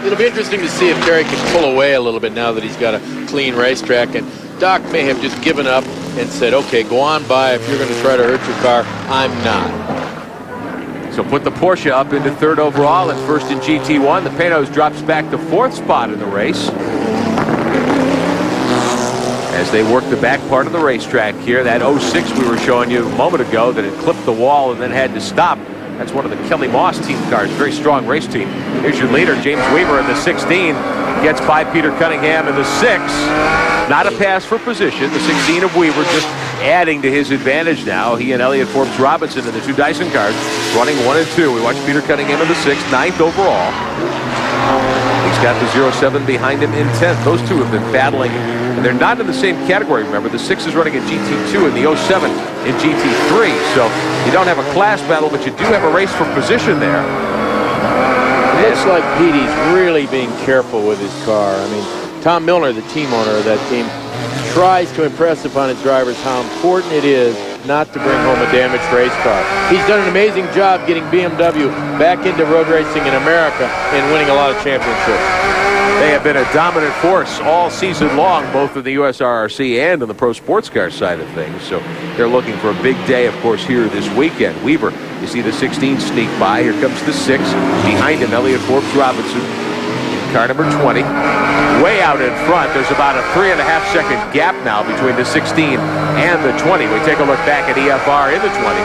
It'll be interesting to see if Terry can pull away a little bit now that he's got a clean racetrack. And Doc may have just given up and said, okay, go on by. If you're going to try to hurt your car, I'm not. So put the Porsche up into third overall and first in GT1. The Penos drops back to fourth spot in the race as they work the back part of the racetrack here. That 06 we were showing you a moment ago that had clipped the wall and then had to stop. That's one of the Kelly Moss team cars. Very strong race team. Here's your leader, James Weaver, in the 16. Gets by Peter Cunningham in the 6. Not a pass for position. The 16 of Weaver just adding to his advantage now. He and Elliott Forbes Robinson in the 2 Dyson cars running 1 and 2. We watched Peter Cunningham in the 6th, 9th overall. He's got the 07 behind him in 10th. Those two have been battling, and they're not in the same category, remember. The 6 is running in GT2 and the 07 in GT3. So you don't have a class battle, but you do have a race for position there. It looks like Petey's really being careful with his car. I mean, Tom Milner, the team owner of that team, tries to impress upon his drivers how important it is not to bring home a damaged race car. He's done an amazing job getting BMW back into road racing in America and winning a lot of championships. They have been a dominant force all season long, both in the USRRC and on the pro sports car side of things. So they're looking for a big day, of course, here this weekend. Weaver, you see the 16 sneak by. Here comes the 6. Behind him, Elliott Forbes Robinson in car number 20. Way out in front, there's about a 3.5-second gap now between the 16 and the 20. We take a look back at EFR in the 20.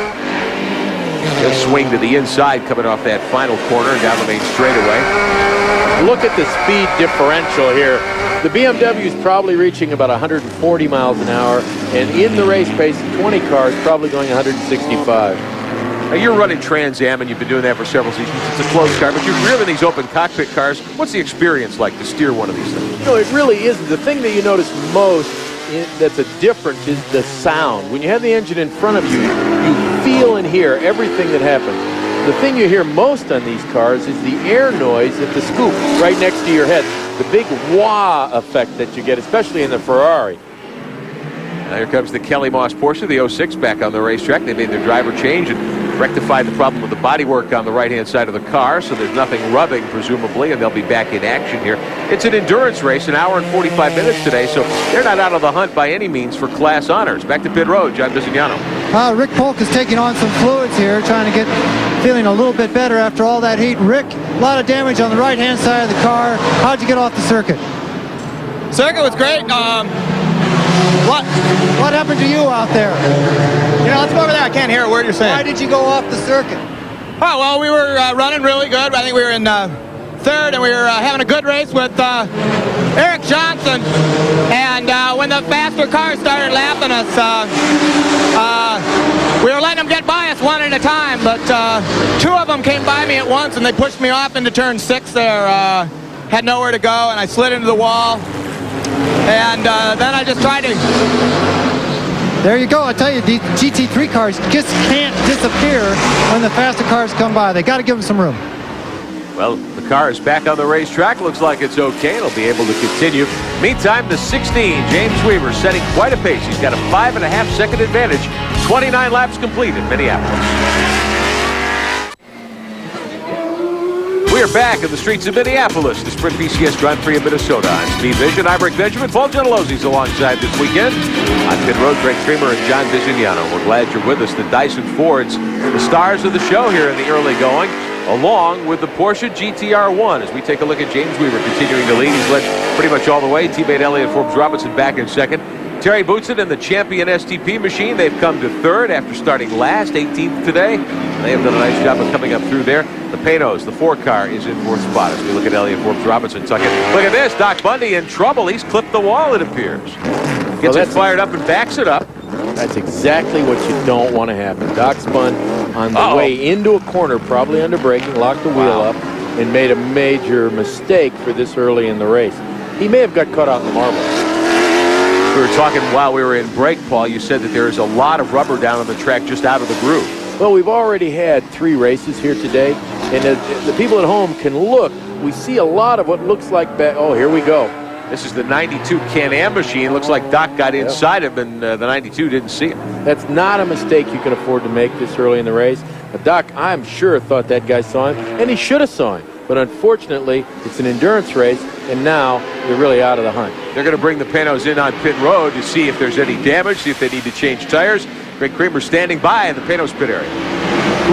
He'll swing to the inside coming off that final corner and down the main straightaway. Look at the speed differential here. The BMW is probably reaching about 140 miles an hour, and in the race pace, the 20 car is probably going 165. Now you're running Trans Am, and you've been doing that for several seasons. It's a close car, but you're driven these open cockpit cars. What's the experience like to steer one of these things? You know, it really isn't. The thing that you notice most that's a difference is the sound. When you have the engine in front of you, you feel and hear everything that happens. The thing you hear most on these cars is the air noise at the scoop right next to your head. The big wah effect that you get, especially in the Ferrari. Now here comes the Kelly Moss Porsche, the 06 back on the racetrack. They made their driver change and rectified the problem with the bodywork on the right-hand side of the car, so there's nothing rubbing, presumably, and they'll be back in action here. It's an endurance race, an hour and 45 minutes today, so they're not out of the hunt by any means for class honors. Back to pit road, John Bisignano. Rick Polk is taking on some fluids here, trying to get feeling a little bit better after all that heat. Rick, a lot of damage on the right-hand side of the car. How'd you get off the circuit? Circuit was great. What happened to you out there? You know, let's go over there. I can't hear a word you're saying. Why did you go off the circuit? Oh, well, we were running really good. I think we were in third, and we were having a good race with Eric Johnson. And when the faster cars started lapping us, we were letting them get by us one at a time. But 2 of them came by me at once, and they pushed me off into turn 6 there. Had nowhere to go, and I slid into the wall. And then I just tried to... There you go. I tell you, these GT3 cars just can't disappear when the faster cars come by. They got to give them some room. Well, the car is back on the racetrack. Looks like it's okay. It'll be able to continue. Meantime, the 16, James Weaver, setting quite a pace. He's got a 5.5-second advantage. 29 laps complete in Minneapolis. We are back in the streets of Minneapolis. The Sprint PCS Grand Prix of Minnesota. I'm Steve Vision. I'm Rick Benjamin. Paul Gentilosi's alongside this weekend. On pit road, Greg Creamer and John Bisignano. We're glad you're with us. The Dyson Fords, the stars of the show here in the early going, along with the Porsche GT-R1 as we take a look at James Weaver continuing to lead. He's led pretty much all the way. Teammate Elliott Forbes Robinson back in second. Terry Bootson and the champion STP machine. They've come to third after starting last, 18th today. They have done a nice job of coming up through there. The Penos, the 4 car, is in 4th spot as we look at Elliott Forbes Robinson tucking. Look at this, Doc Bundy in trouble. He's clipped the wall, it appears. Gets it fired up and backs it up. That's exactly what you don't want to happen. Doc spun on the way into a corner, probably under braking, locked the wheel up, and made a major mistake for this early in the race. He may have got caught out in the marble. We were talking while we were in break, Paul. You said that there is a lot of rubber down on the track just out of the groove. Well, we've already had 3 races here today, and the people at home can look. We see a lot of what looks like oh, here we go. This is the 92 Can-Am machine. Looks like Doc got inside him, and the 92 didn't see him. That's not a mistake you can afford to make this early in the race. But Doc, I'm sure, thought that guy saw him, and he should have saw him. But unfortunately, it's an endurance race, and now they're really out of the hunt. They're going to bring the Penos in on pit road to see if there's any damage, see if they need to change tires. Greg Creamer standing by in the Penos pit area.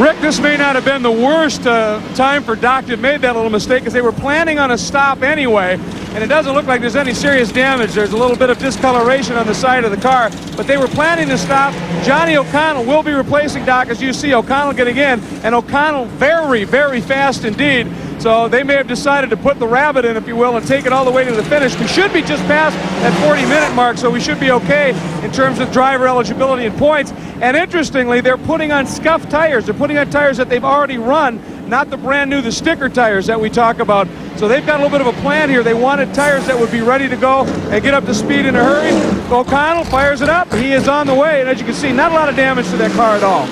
Rick, this may not have been the worst time for Doc to have made that little mistake, because they were planning on a stop anyway, and it doesn't look like there's any serious damage. There's a little bit of discoloration on the side of the car, but they were planning to stop. Johnny O'Connell will be replacing Doc, as you see O'Connell getting in, and O'Connell very, very fast indeed. So they may have decided to put the rabbit in, if you will, and take it all the way to the finish. We should be just past that 40-minute mark, so we should be okay in terms of driver eligibility and points. And interestingly, they're putting on scuffed tires. They're putting on tires that they've already run, not the brand new, the sticker tires that we talk about. So they've got a little bit of a plan here. They wanted tires that would be ready to go and get up to speed in a hurry. O'Connell fires it up. He is on the way, and as you can see, not a lot of damage to that car at all.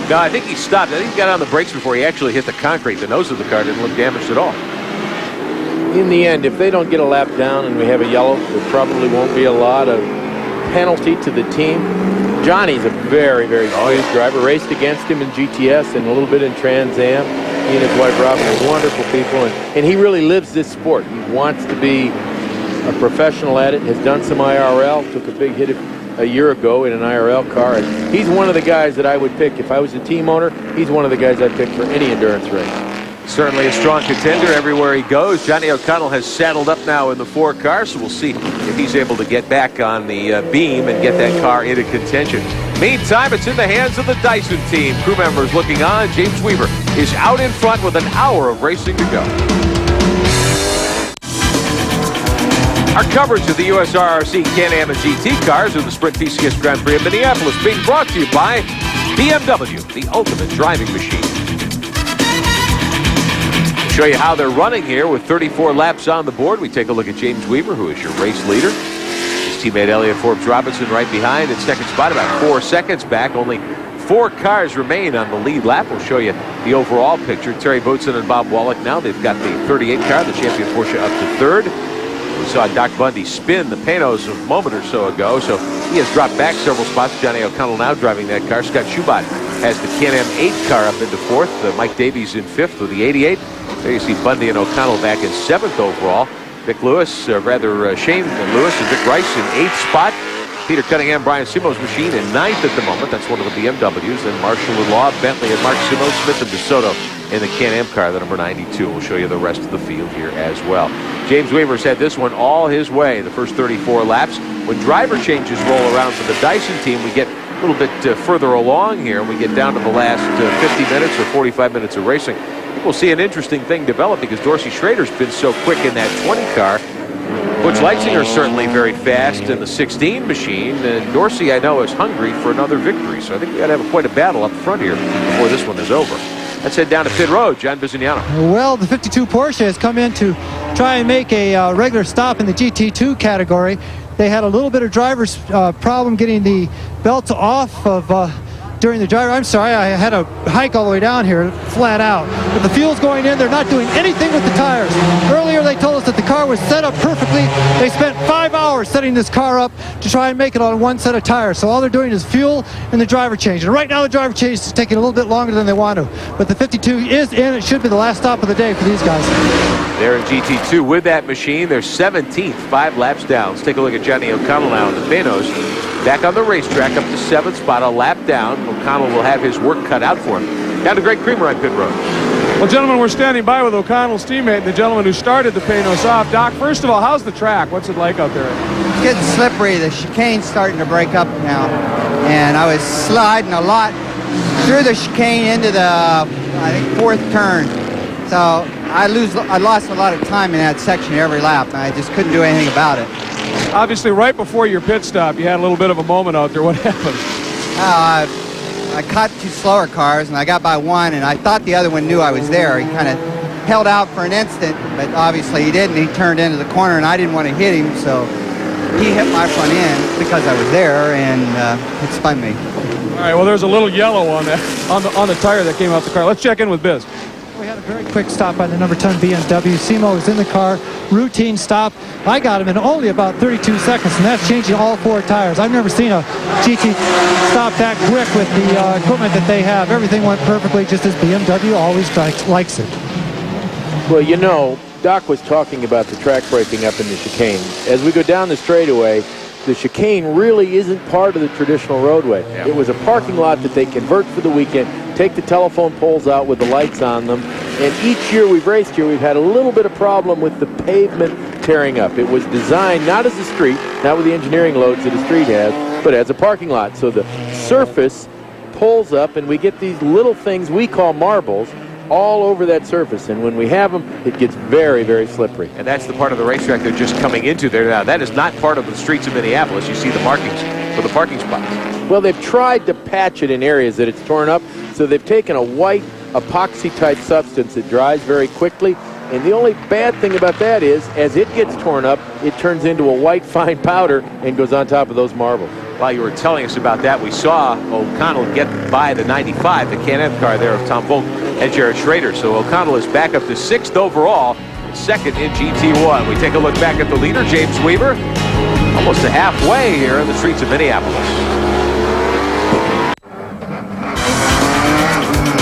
No, I think he stopped. I think he got on the brakes before he actually hit the concrete. The nose of the car didn't look damaged at all. In the end, if they don't get a lap down and we have a yellow, there probably won't be a lot of penalty to the team. Johnny's a very, very smooth driver. Raced against him in GTS and a little bit in Trans Am. He and his wife Robin are wonderful people, and he really lives this sport. He wants to be a professional at it, has done some IRL, took a big hit a year ago in an IRL car. And he's one of the guys that I would pick. If I was a team owner, he's one of the guys I'd pick for any endurance race. Certainly a strong contender everywhere he goes. Johnny O'Connell has saddled up now in the 4 car, so we'll see if he's able to get back on the beam and get that car into contention. Meantime, it's in the hands of the Dyson team. Crew members looking on. James Weaver is out in front with an hour of racing to go. Our coverage of the USRRC Can-Am and GT cars of the Sprint PCS Grand Prix of Minneapolis being brought to you by BMW, the ultimate driving machine. Show you how they're running here with 34 laps on the board. We take a look at James Weaver, who is your race leader. His teammate Elliott Forbes-Robinson right behind in second spot, about 4 seconds back. Only 4 cars remain on the lead lap. We'll show you the overall picture. Terry Boutsen and Bob Wallach now. They've got the 38 car, the champion Porsche, up to third. We saw Doc Bundy spin the Panos a moment or so ago, so he has dropped back several spots. Johnny O'Connell now driving that car. Scott Schubot has the Can-Am 8 car up into 4th. Mike Davies in 5th with the 88. There you see Bundy and O'Connell back in 7th overall. Vic Lewis, Shane Lewis and Vic Rice in 8th spot. Peter Cunningham, Brian Simo's machine in 9th at the moment. That's one of the BMWs. Then Marshall and Law, Bentley, and Mark Simo, Smith and DeSoto in the Can-Am car, the number 92. We'll show you the rest of the field here as well. James Weaver's had this one all his way, the first 34 laps. When driver changes roll around for the Dyson team, we get a little bit further along here, and we get down to the last 50 minutes or 45 minutes of racing. I think we'll see an interesting thing develop because Dorsey Schrader's been so quick in that 20 car. Butch Leitzinger's certainly very fast in the 16 machine, and Dorsey, I know, is hungry for another victory. So I think we got to have quite a battle up front here before this one is over. Let's head down to pit road. John Bizignano. Well, the 52 Porsche has come in to try and make a regular stop in the GT2 category. They had a little bit of driver's problem getting the belts off of during the drive. I'm sorry, I had to hike all the way down here, flat out. But the fuel's going in. They're not doing anything with the tires. Earlier, they told us that the car was set up perfectly. They spent 5 hours setting this car up to try and make it on one set of tires. So all they're doing is fuel and the driver change. And right now, the driver change is taking a little bit longer than they want to. But the 52 is in. It should be the last stop of the day for these guys. They're in GT2 with that machine. They're 17th, 5 laps down. Let's take a look at Johnny O'Connell now in the Panos. Back on the racetrack, up to 7th spot, a lap down. O'Connell will have his work cut out for him. Down to Greg Creamer on pit road. Well, gentlemen, we're standing by with O'Connell's teammate, the gentleman who started the Panos off. Doc, first of all, how's the track? What's it like out there? It's getting slippery. The chicane's starting to break up now. And I was sliding a lot through the chicane into the, I think, 4th turn. So I lost a lot of time in that section every lap, and I just couldn't do anything about it. Obviously, right before your pit stop, you had a little bit of a moment out there. What happened? I caught 2 slower cars, and I got by one, and I thought the other one knew I was there. He kind of held out for an instant, but obviously he didn't. He turned into the corner, and I didn't want to hit him, so he hit my front end because I was there, and it spun me. All right, well, there's a little yellow on that on the tire that came out the car. Let's check in with Biz. We had a very quick stop by the number 10 BMW. Simo was in the car, routine stop. I got him in only about 32 seconds, and that's changing all 4 tires. I've never seen a GT stop that quick with the equipment that they have. Everything went perfectly, just as BMW always likes it. Well, you know, Doc was talking about the track breaking up in the chicane. As we go down the straightaway, the chicane really isn't part of the traditional roadway. Yeah. It was a parking lot that they convert for the weekend. take the telephone poles out with the lights on them. And each year we've raced here, we've had a little bit of problem with the pavement tearing up. It was designed not as a street, not with the engineering loads that a street has, but as a parking lot. So the surface pulls up, and we get these little things we call marbles all over that surface, and when we have them, it gets very, very slippery. And that's the part of the racetrack they're just coming into there now. That is not part of the streets of Minneapolis. You see the markings for the parking spots. Well, they've tried to patch it in areas that it's torn up, so they've taken a white epoxy-type substance that dries very quickly, and the only bad thing about that is, as it gets torn up, it turns into a white fine powder and goes on top of those marbles. While you were telling us about that, we saw O'Connell get by the 95, the Can-Am car there of Tom Volk and Jared Schrader. So O'Connell is back up to 6th overall, 2nd in GT1. We take a look back at the leader, James Weaver, almost to halfway here in the streets of Minneapolis.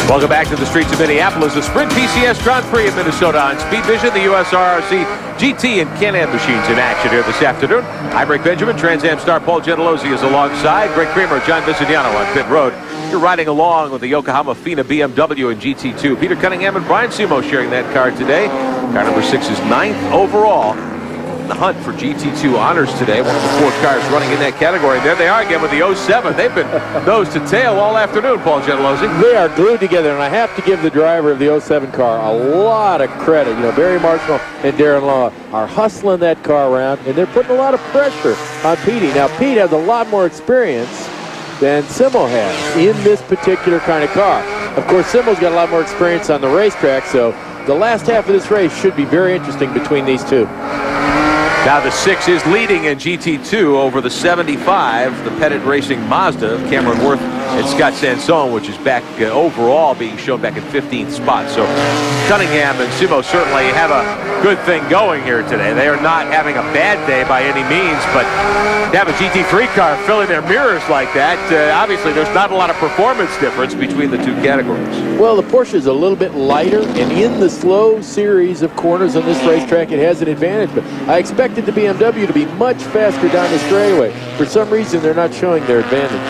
Welcome back to the streets of Minneapolis. The Sprint PCS Grand Prix in Minnesota on Speed Vision. The USRRC GT and Can-Am machines in action here this afternoon. I'm Rick Benjamin. Trans Am star Paul Gentilozzi is alongside. Greg Kramer, John Visignano on pit road. You're riding along with the Yokohama Fina BMW in GT2. Peter Cunningham and Brian Simo sharing that car today. Car number 6 is 9th overall. The hunt for GT2 honors today. One of the 4 cars running in that category. There they are again with the 07. They've been nose to tail all afternoon, Paul Gentilozzi. They are glued together, and I have to give the driver of the 07 car a lot of credit. You know, Barry Marshall and Darren Law are hustling that car around, and they're putting a lot of pressure on Petey. Now, Pete has a lot more experience than Simo has in this particular kind of car. Of course, Simo's got a lot more experience on the racetrack, so the last half of this race should be very interesting between these two. Now the 6 is leading in GT2 over the 75, the Pettit Racing Mazda of Cameron Worth and Scott Sansone, which is back overall being shown back in 15th spot. So Cunningham and Simo certainly have a good thing going here today. They are not having a bad day by any means, but to have a GT3 car filling their mirrors like that, obviously there's not a lot of performance difference between the two categories. Well, the Porsche is a little bit lighter, and in the slow series of corners on this racetrack, it has an advantage, but I expected the BMW to be much faster down the straightaway. For some reason, they're not showing their advantage.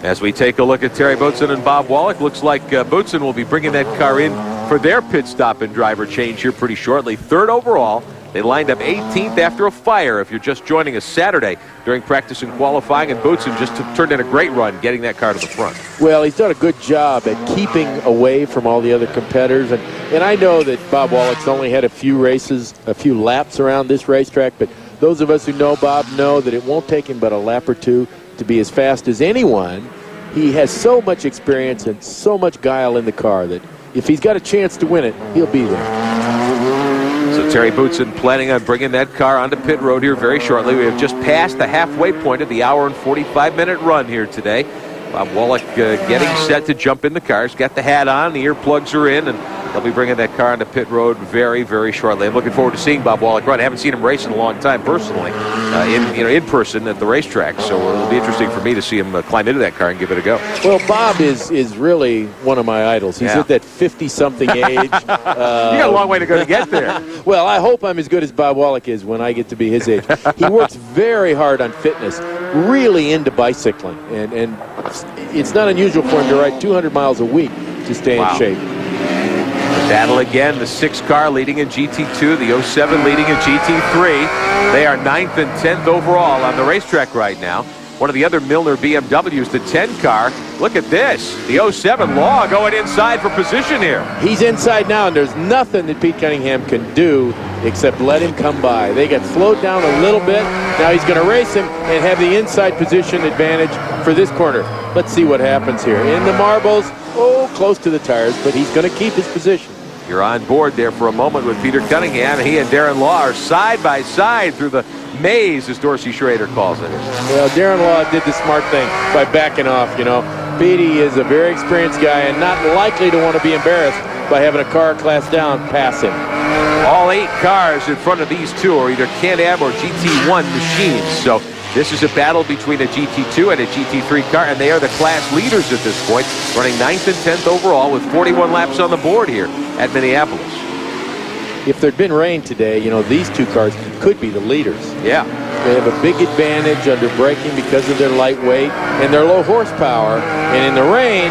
As we take a look at Terry Boutsen and Bob Wallach, looks like Boutsen will be bringing that car in for their pit stop and driver change here pretty shortly. 3rd overall. They lined up 18th after a fire. If you're just joining us Saturday during practice and qualifying, and Boutsen just turned in a great run getting that car to the front. Well, he's done a good job at keeping away from all the other competitors. And I know that Bob Wallach's only had a few races, a few laps around this racetrack, but those of us who know Bob know that it won't take him but a lap or two to be as fast as anyone. He has so much experience and so much guile in the car that if he's got a chance to win it, he'll be there. So Terry Boutsen planning on bringing that car onto pit road here very shortly. We have just passed the halfway point of the hour and 45-minute run here today. Bob Wallach getting set to jump in the car. He's got the hat on, the earplugs are in, and they'll be bringing that car onto pit road very, very shortly. I'm looking forward to seeing Bob Wallach run. I haven't seen him race in a long time personally, in person at the racetrack. So it'll be interesting for me to see him climb into that car and give it a go. Well, Bob is really one of my idols. He's at that 50-something age. You got a long way to go to get there. Well, I hope I'm as good as Bob Wallach is when I get to be his age. He works very hard on fitness, really into bicycling, and it's not unusual for him to ride 200 miles a week to stay in shape. Battle again, the 6 car leading in GT2, the 07 leading in GT3. They are 9th and 10th overall on the racetrack right now. One of the other Milner BMWs, the 10 car. Look at this, the 07 Law going inside for position here. He's inside now, and there's nothing that Pete Cunningham can do except let him come by. They got slowed down a little bit. Now he's going to race him and have the inside position advantage for this corner. Let's see what happens here. In the marbles, close to the tires, but he's going to keep his position. You're on board there for a moment with Peter Cunningham. He and Darren Law are side by side through the maze, as Dorsey Schrader calls it. Well, Darren Law did the smart thing by backing off, you know. Petey is a very experienced guy and not likely to want to be embarrassed by having a car class down pass him. All 8 cars in front of these two are either Can-Am or GT1 machines. So this is a battle between a GT2 and a GT3 car, and they are the class leaders at this point, running 9th and 10th overall with 41 laps on the board here at Minneapolis. If there'd been rain today, you know, these 2 cars could be the leaders. Yeah. They have a big advantage under braking because of their lightweight and their low horsepower. And in the rain,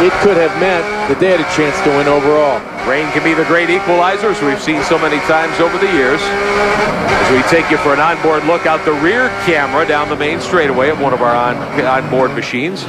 it could have meant that they had a chance to win overall. Rain can be the great equalizer, as we've seen so many times over the years. As we take you for an onboard look out the rear camera down the main straightaway of one of our onboard machines.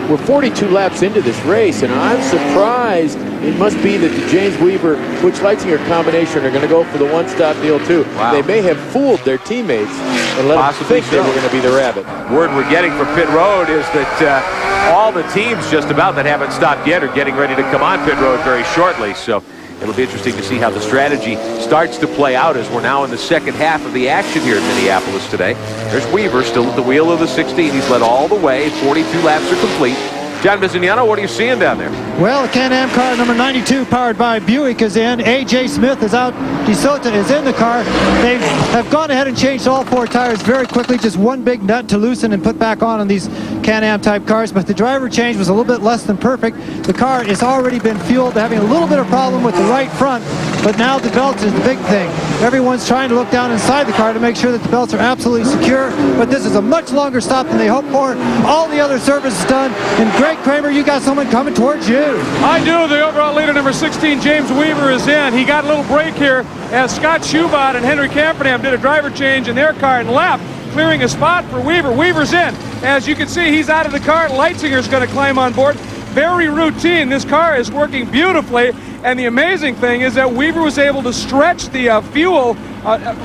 We're 42 laps into this race, and I'm surprised. It must be that the James Weaver-Butch Leitzinger combination are going to go for the one-stop deal, too. Wow. They may have fooled their teammates and let them think they were going to be the rabbit. Word we're getting from pit road is that all the teams just about that haven't stopped yet are getting ready to come on pit road very shortly. So it'll be interesting to see how the strategy starts to play out as we're now in the second half of the action here in Minneapolis today. There's Weaver still at the wheel of the 16. He's led all the way. 42 laps are complete. John Bizignano, what are you seeing down there? Well, Can-Am car number 92, powered by Buick, is in. A.J. Smith is out. DeSota is in the car. They have gone ahead and changed all 4 tires very quickly. Just one big nut to loosen and put back on these Can-Am type cars. But the driver change was a little bit less than perfect. The car has already been fueled, having a little bit of problem with the right front. But now the belts is the big thing. Everyone's trying to look down inside the car to make sure that the belts are absolutely secure. But this is a much longer stop than they hoped for. All the other service is done. And Greg Kramer, you got someone coming towards you. I do. The overall leader, number 16, James Weaver, is in. He got a little break here as Scott Schubot and Henry Campernham did a driver change in their car and left, clearing a spot for Weaver. Weaver's in. As you can see, he's out of the car. Leitzinger's going to climb on board. Very routine. This car is working beautifully. And the amazing thing is that Weaver was able to stretch the fuel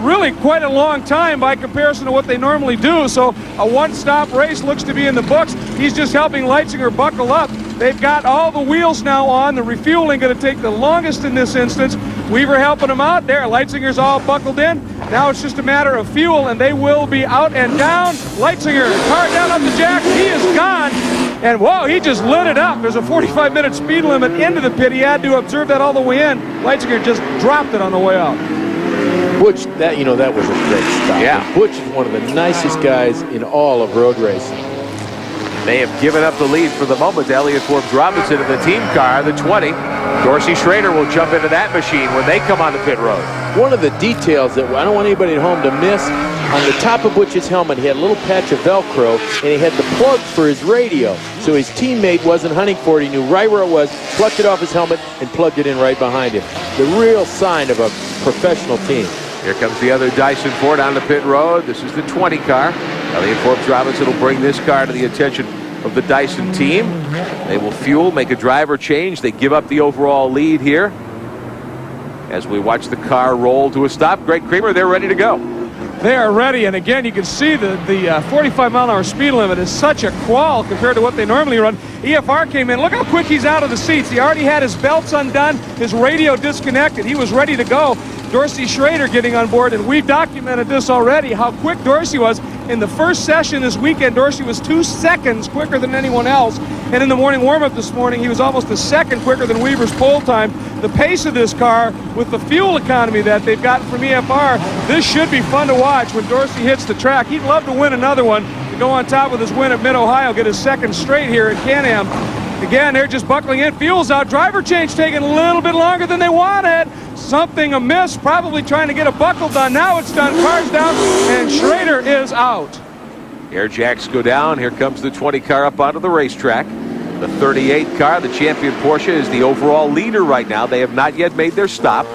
really quite a long time by comparison to what they normally do. So a one-stop race looks to be in the books. He's just helping Leitzinger buckle up. They've got all the wheels now on. The refueling going to take the longest in this instance. Weaver helping him out there. Leitzinger's all buckled in. Now it's just a matter of fuel, and they will be out and down. Leitzinger, car down up the jack. He is gone. And whoa, he just lit it up. There's a 45-minute speed limit into the pit. He had to observe that all the way in. Leitzinger just dropped it on the way out. Butch, that was a great stop. Yeah. Butch is one of the nicest guys in all of road racing. They have given up the lead for the moment to Elliott Forbes Robinson in the team car, the 20. Dorsey Schrader will jump into that machine when they come on the pit road. One of the details that I don't want anybody at home to miss, on the top of Butch's helmet, he had a little patch of Velcro, and he had the plug for his radio. So his teammate wasn't hunting for it. He knew right where it was, plucked it off his helmet, and plugged it in right behind him. The real sign of a professional team. Here comes the other Dyson Ford on the pit road. This is the 20 car. Elliott Forbes Robinson will bring this car to the attention of the Dyson team. They will fuel, make a driver change. They give up the overall lead here. As we watch the car roll to a stop, Greg Kramer, they're ready to go. They are ready, and again, you can see the 45-mile-an-hour speed limit is such a qual compared to what they normally run. EFR came in. Look how quick he's out of the seats. He already had his belts undone, his radio disconnected. He was ready to go. Dorsey Schrader getting on board, and we've documented this already, how quick Dorsey was. In the first session this weekend, Dorsey was 2 seconds quicker than anyone else. And in the morning warm-up this morning, he was almost a second quicker than Weaver's pole time. The pace of this car, with the fuel economy that they've gotten from EFR, this should be fun to watch when Dorsey hits the track. He'd love to win another one, to go on top with his win at Mid-Ohio, get his second straight here at Can-Am. Again, they're just buckling in. Fuel's out. Driver change taking a little bit longer than they wanted. Something amiss. Probably trying to get a buckle done. Now it's done. Car's down, and Schrader is out. Air jacks go down. Here comes the 20 car up onto the racetrack. The 38 car, the champion Porsche, is the overall leader right now. They have not yet made their stop.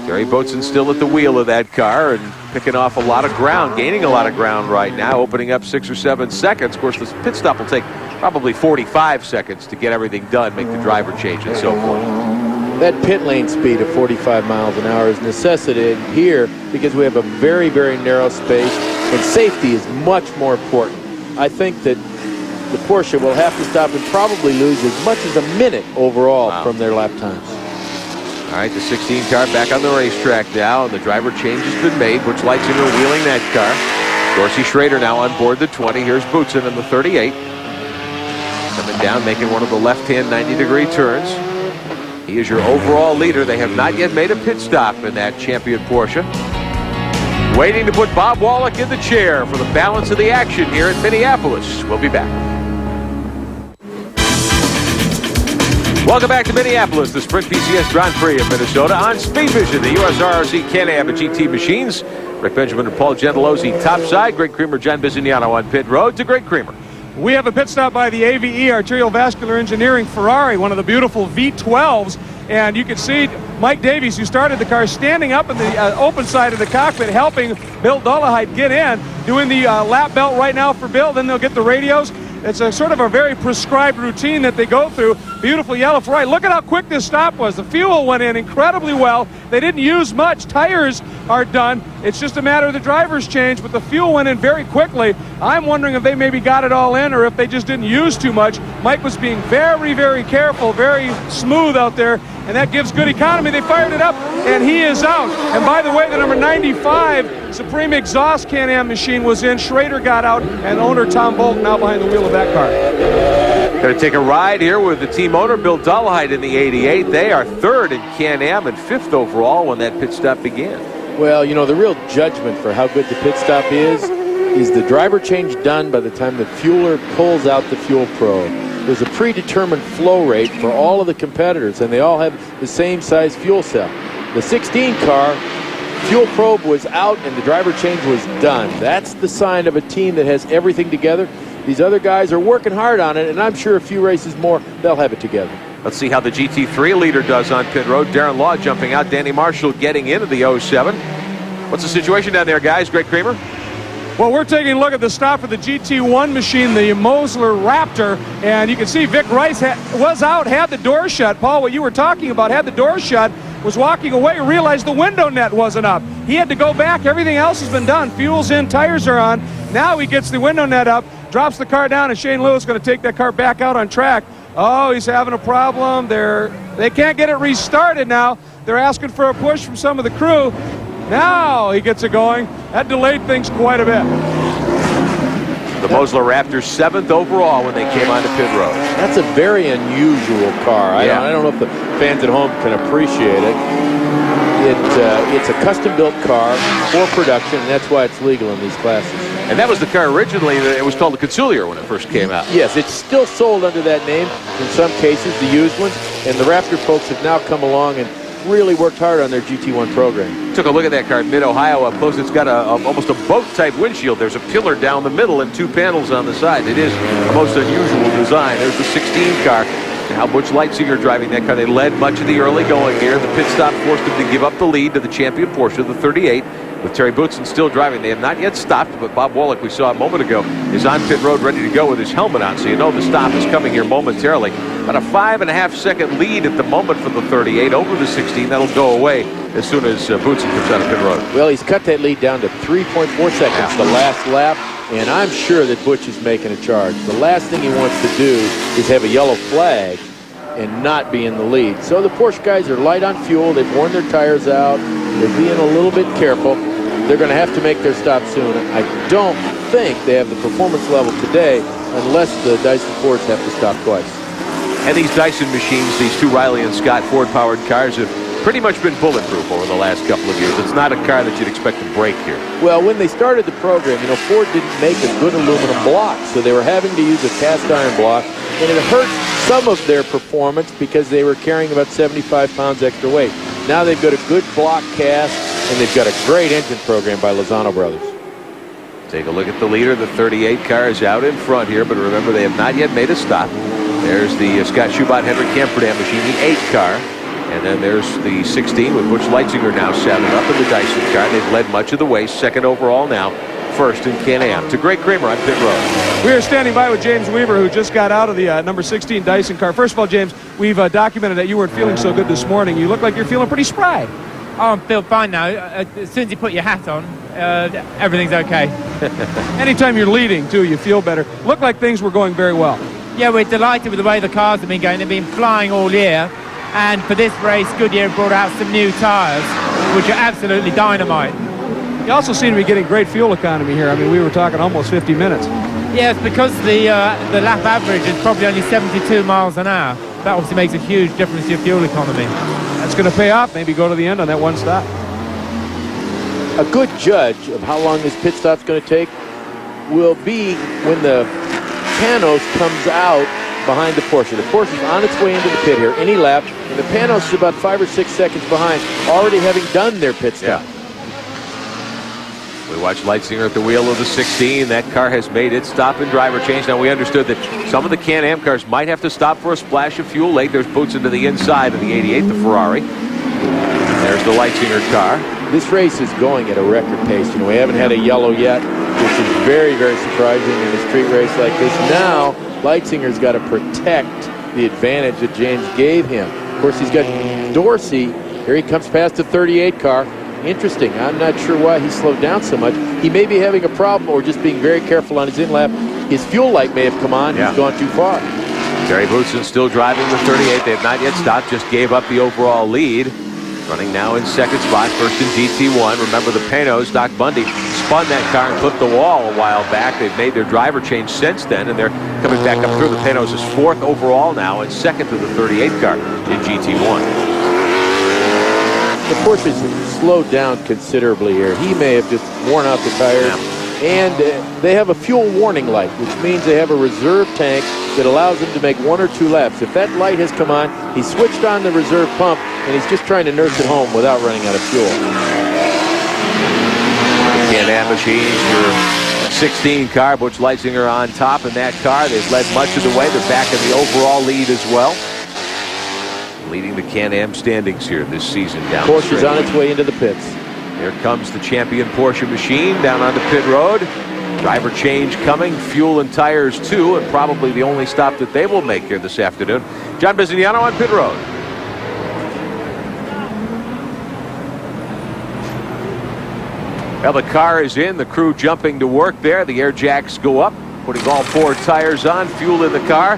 Jerry Boatson still at the wheel of that car and picking off a lot of ground, gaining a lot of ground right now, opening up 6 or 7 seconds. Of course, this pit stop will take probably 45 seconds to get everything done, make the driver change and so forth. That pit lane speed of 45 miles an hour is necessitated here because we have a very, very narrow space, and safety is much more important. I think that the Porsche will have to stop and probably lose as much as a minute overall from their lap times. All right, the 16 car back on the racetrack now, and the driver change has been made. Butch Leitzinger wheeling that car. Dorsey Schrader now on board the 20. Here's Boutsen in the 38. Coming down, making one of the left-hand 90-degree turns. He is your overall leader. They have not yet made a pit stop in that champion Porsche. Waiting to put Bob Wallach in the chair for the balance of the action here at Minneapolis. We'll be back. Welcome back to Minneapolis, the Sprint PCS Grand Prix of Minnesota on Speed Vision, the USRRC Can-Am and GT machines. Rick Benjamin and Paul Gentilozzi topside. Greg Kramer, John Bizignano on pit road. To Greg Kramer. We have a pit stop by the AVE, Arterial Vascular Engineering Ferrari, one of the beautiful V12s. And you can see Mike Davies, who started the car, standing up in the open side of the cockpit, helping Bill Dullahite get in, doing the lap belt right now for Bill. Then they'll get the radios. It's a sort of a very prescribed routine that they go through. Beautiful yellow Ferrari. Look at how quick this stop was. The fuel went in incredibly well. They didn't use much. Tires are done. It's just a matter of the driver's change, but the fuel went in very quickly. I'm wondering if they maybe got it all in or if they just didn't use too much. Mike was being very, very careful, very smooth out there, and that gives good economy. They fired it up, and he is out. And by the way, the number 95 Supreme Exhaust Can-Am machine was in. Schrader got out, and owner Tom Bolton now behind the wheel of that car. Going to take a ride here with the team owner, Bill Dullahite, in the 88. They are third in Can-Am and fifth overall when that pit stop began. Well, you know, the real judgment for how good the pit stop is the driver change done by the time the fueler pulls out the fuel probe. There's a predetermined flow rate for all of the competitors, and they all have the same size fuel cell. The 16 car, fuel probe was out and the driver change was done. That's the sign of a team that has everything together. These other guys are working hard on it, and I'm sure a few races more, they'll have it together. Let's see how the GT3 leader does on pit road. Darren Law jumping out. Danny Marshall getting into the 07. What's the situation down there, guys? Greg Creamer? Well, we're taking a look at the stop for the GT1 machine, the Mosler Raptor, and you can see Vic Rice was out, had the door shut. Paul, what you were talking about, had the door shut, was walking away, realized the window net wasn't up. He had to go back. Everything else has been done. Fuel's in, tires are on. Now he gets the window net up, drops the car down, and Shane Lewis is going to take that car back out on track. Oh, he's having a problem. They can't get it restarted now. They're asking for a push from some of the crew. Now he gets it going. That delayed things quite a bit. The Mosler Raptors 7th overall when they came onto pit road. That's a very unusual car. I don't know if the fans at home can appreciate it. It's a custom-built car for production, and that's why it's legal in these classes. And that was the car originally. It was called the Consulier when it first came out. Yes, it's still sold under that name in some cases, the used ones. And the Raptor folks have now come along and really worked hard on their GT1 program. Took a look at that car in mid-Ohio up close. It's got almost a boat-type windshield. There's a pillar down the middle and two panels on the side. It is a most unusual design. There's the 16 car. And how Butch Leitzinger driving that car. They led much of the early going here. The pit stop forced them to give up the lead to the champion Porsche, the 38. With Terry Boutsen still driving. They have not yet stopped, but Bob Wallach, we saw a moment ago, is on pit road ready to go with his helmet on, so you know the stop is coming here momentarily. About a 5.5-second lead at the moment for the 38 over the 16. That'll go away as soon as Boutsen comes out of pit road. Well, he's cut that lead down to 3.4 seconds the last lap, and I'm sure that Butch is making a charge. The last thing he wants to do is have a yellow flag and not be in the lead. So the Porsche guys are light on fuel. They've worn their tires out. They're being a little bit careful. They're going to have to make their stop soon. I don't think they have the performance level today unless the Dyson Fords have to stop twice. And these Dyson machines, these two Riley and Scott Ford-powered cars, have pretty much been bulletproof over the last couple of years. It's not a car that you'd expect to break here. Well, when they started the program, you know, Ford didn't make a good aluminum block, so they were having to use a cast iron block, and it hurt some of their performance because they were carrying about 75 pounds extra weight. Now they've got a good block cast, and they've got a great engine program by Lozano Brothers. Take a look at the leader. The 38 car is out in front here, but remember, they have not yet made a stop. There's the Scott Schubot Henrik Camperdam machine, the 8 car. And then there's the 16 with Butch Leitzinger now saddled up in the Dyson car. They've led much of the way, second overall now, first in Can-Am. To Greg Kramer on pit road. We are standing by with James Weaver, who just got out of the number 16 Dyson car. First of all, James, we've documented that you weren't feeling so good this morning. You look like you're feeling pretty spry. Oh, I feel fine now. As soon as you put your hat on, everything's okay. Anytime you're leading, too, you feel better. Looked like things were going very well. Yeah, we're delighted with the way the cars have been going. They've been flying all year. And for this race, Goodyear brought out some new tyres, which are absolutely dynamite. You also seem to be getting great fuel economy here. I mean, we were talking almost 50 minutes. Yeah, it's because the lap average is probably only 72 miles an hour. That obviously makes a huge difference to your fuel economy. That's going to pay off. Maybe go to the end on that one stop. A good judge of how long this pit stop's going to take will be when the Panos comes out behind the Porsche. The Porsche is on its way into the pit here any lap, and the Panos is about 5 or 6 seconds behind, already having done their pit stop. We watched Leitzinger at the wheel of the 16. That car has made its stop and driver change. Now, we understood that some of the Can-Am cars might have to stop for a splash of fuel late. There's boots into the inside of the 88, the Ferrari. There's the Leitzinger car. This race is going at a record pace. You know, we haven't had a yellow yet, which is very, very surprising in a street race like this. Now, Leitzinger's got to protect the advantage that James gave him. Of course, he's got Dorsey. Here he comes past the 38 car. Interesting. I'm not sure why he slowed down so much. He may be having a problem or just being very careful on his in-lap. His fuel light may have come on. Yeah. He's gone too far. Terry Boutsen still driving the 38. They have not yet stopped. Just gave up the overall lead. Running now in second spot, first in GT1. Remember the Panos, Doc Bundy spun that car and clipped the wall a while back. They've made their driver change since then, and they're coming back up through. The Panos is fourth overall now and second to the 38 car in GT1. The Porsche's slowed down considerably here. He may have just worn out the tires. Yeah. And they have a fuel warning light, which means they have a reserve tank that allows them to make 1 or 2 laps. If that light has come on, he switched on the reserve pump, and he's just trying to nurse it home without running out of fuel. Can-Am machines, your 16 car, Butch Leitzinger on top in that car. They've led much of the way. They're back in the overall lead as well. Leading the Can-Am standings here this season down. Porsche's on its way into the pits. Here comes the champion Porsche machine down onto pit road. Driver change coming, fuel and tires too, and probably the only stop that they will make here this afternoon. John Bizignano on pit road. Well, the car is in, the crew jumping to work there. The air jacks go up, putting all 4 tires on, fuel in the car.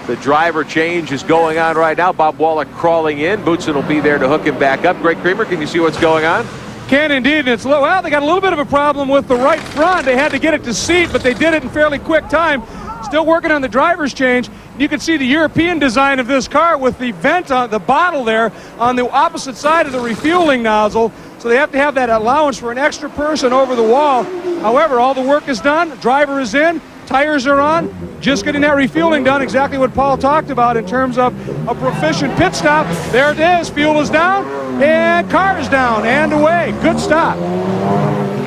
The driver change is going on right now. Bob Wallach crawling in. Boutsen will be there to hook him back up. Greg Creamer, can you see what's going on? Can indeed. And it's well, they got a little bit of a problem with the right front. They had to get it to seat, but they did it in fairly quick time. Still working on the driver's change. You can see the European design of this car with the vent on the bottle there on the opposite side of the refueling nozzle. So they have to have that allowance for an extra person over the wall. However, all the work is done. The driver is in. Tires are on. Just getting that refueling done. Exactly what Paul talked about in terms of a proficient pit stop. There it is. Fuel is down. And car is down and away. Good stop.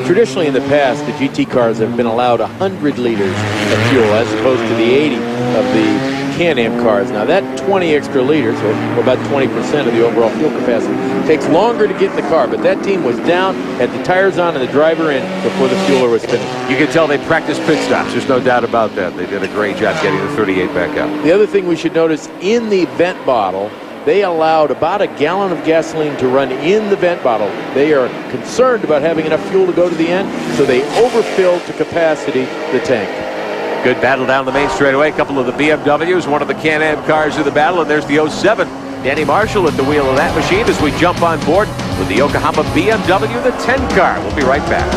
Traditionally in the past, the GT cars have been allowed 100 liters of fuel as opposed to the 80 of the Can-Am cars. Now that 20 extra liters, or about 20% of the overall fuel capacity, takes longer to get in the car, but that team was down, had the tires on and the driver in before the fueler was finished. You can tell they practiced pit stops. There's no doubt about that. They did a great job getting the 38 back up. The other thing we should notice, in the vent bottle, they allowed about a gallon of gasoline to run in the vent bottle. They are concerned about having enough fuel to go to the end, so they overfilled to capacity the tank. Good battle down the main straightaway. A couple of the BMWs, one of the Can-Am cars in the battle, and there's the 07. Danny Marshall at the wheel of that machine as we jump on board with the Yokohama BMW, the 10 car. We'll be right back.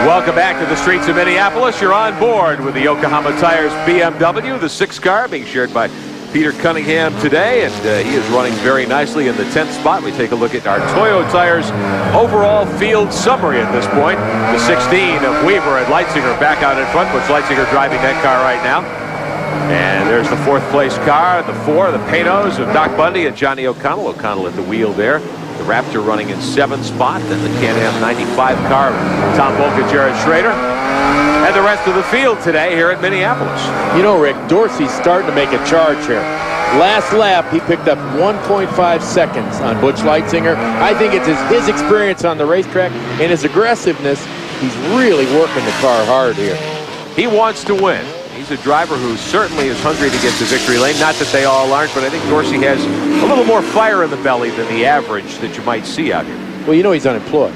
Welcome back to the streets of Minneapolis. You're on board with the Yokohama Tires BMW, the 6 car, being shared by Peter Cunningham today, and he is running very nicely in the 10th spot. We take a look at our Toyo Tires overall field summary at this point. The 16 of Weaver and Leitzinger back out in front, which Leitzinger driving that car right now. And there's the 4th place car, the 4, the Panos of Doc Bundy and Johnny O'Connell. O'Connell at the wheel there. The Raptor running in 7th spot, then the Can-Am 95 car, Tom Volka, Jared Schrader, and the rest of the field today here at Minneapolis. You know, Rick, Dorsey's starting to make a charge here. Last lap, he picked up 1.5 seconds on Butch Leitzinger. I think it's his experience on the racetrack and his aggressiveness. He's really working the car hard here. He wants to win. He's a driver who certainly is hungry to get to victory lane. Not that they all aren't, but I think Dorsey has a little more fire in the belly than the average that you might see out here. Well, you know he's unemployed.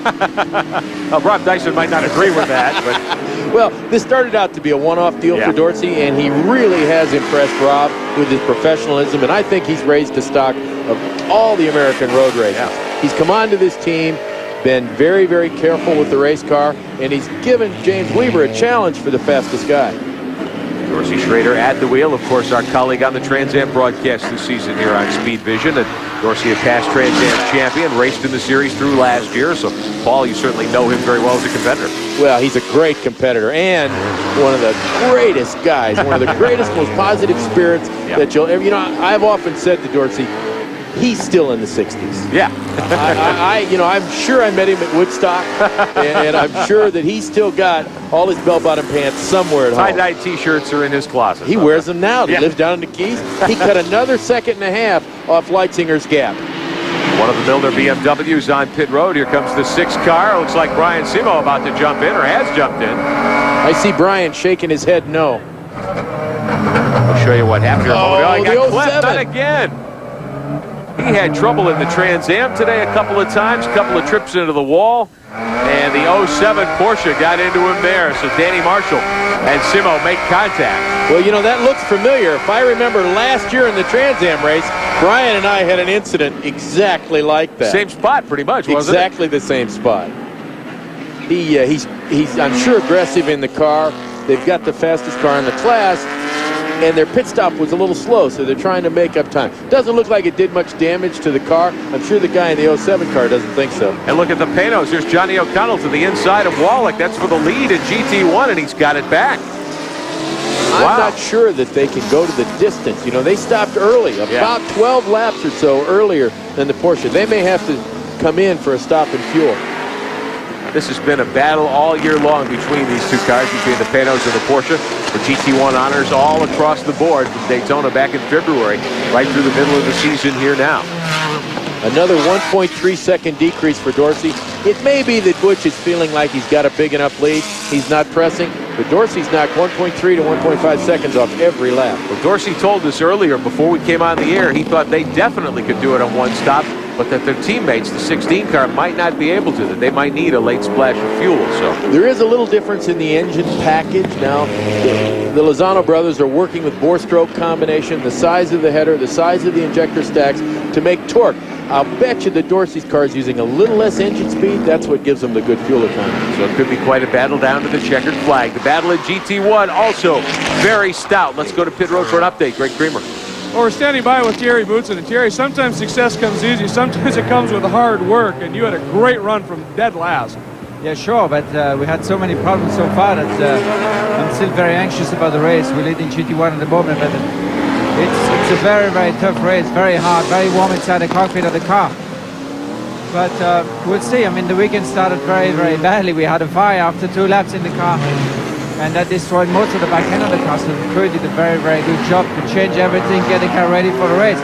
Well, Rob Dyson might not agree with that, but... Well, this started out to be a one-off deal for Dorsey, and he really has impressed Rob with his professionalism, and I think he's raised the stock of all the American road races. Yeah. He's come on to this team, been very, very careful with the race car, and he's given James Weaver a challenge for the fastest guy. Dorsey Schrader at the wheel, of course, our colleague on the Trans Am broadcast this season here on Speed Vision. And Dorsey, a past Trans Am champion, raced in the series through last year. So, Paul, you certainly know him very well as a competitor. Well, he's a great competitor and one of the greatest guys, one of the greatest, most positive spirits that you'll ever. You know, I've often said to Dorsey, he's still in the 60s. Yeah. I'm sure I met him at Woodstock, and I'm sure that he's still got all his bell-bottom pants somewhere at home. Tie-dye T-shirts are in his closet. He wears them now. He lives down in the Keys. He cut another 1.5 seconds off Leitzinger's gap. One of the Milner BMWs on pit road. Here comes the 6th car. Looks like Brian Simo about to jump in, or has jumped in. I see Brian shaking his head no. I'll show you what happened here. Oh, he got clipped, not again. He had trouble in the Trans Am today a couple of times, a couple of trips into the wall, and the 07 Porsche got into him there. So Danny Marshall and Simo make contact. Well, that looks familiar. If I remember last year in the Trans Am race, Brian and I had an incident exactly like that. Same spot, pretty much, wasn't it? Exactly the same spot. He's I'm sure aggressive in the car. They've got the fastest car in the class, and their pit stop was a little slow, so they're trying to make up time. Doesn't look like it did much damage to the car. I'm sure the guy in the 07 car doesn't think so. And look at the panos. Here's Johnny O'Connell to the inside of Wallach. That's for the lead at GT1, and he's got it back. I'm not sure that they can go to the distance. They stopped early, about 12 laps or so earlier than the Porsche. They may have to come in for a stop and fuel. This has been a battle all year long between these two cars, between the Panos and the Porsche, for GT1 honors all across the board from Daytona back in February, right through the middle of the season here now. Another 1.3 second decrease for Dorsey. It may be that Butch is feeling like he's got a big enough lead. He's not pressing, but Dorsey's knocked 1.3 to 1.5 seconds off every lap. Well, Dorsey told us earlier before we came on the air, he thought they definitely could do it on one stop, but that their teammates, the 16 car, might not be able to, that they might need a late splash of fuel. So there is a little difference in the engine package. Now, the Lozano brothers are working with bore-stroke combination, the size of the header, the size of the injector stacks to make torque. I'll bet you that Dorsey's car is using a little less engine speed. That's what gives them the good fuel economy. So it could be quite a battle down to the checkered flag. The battle at GT1 also very stout. Let's go to pit road for an update. Greg Creamer. Well, we're standing by with Thierry Boutsen. And Thierry, sometimes success comes easy, sometimes it comes with hard work, and you had a great run from dead last. Yeah, sure, but we had so many problems so far that I'm still very anxious about the race. We're leading GT1 at the moment, but it's a very, very tough race, very hard, very warm inside the cockpit of the car. But we'll see. I mean, the weekend started very, very badly. We had a fire after 2 laps in the car, and that destroyed most of the back end of the car. So the crew did a very, very good job to change everything, get the car ready for the race.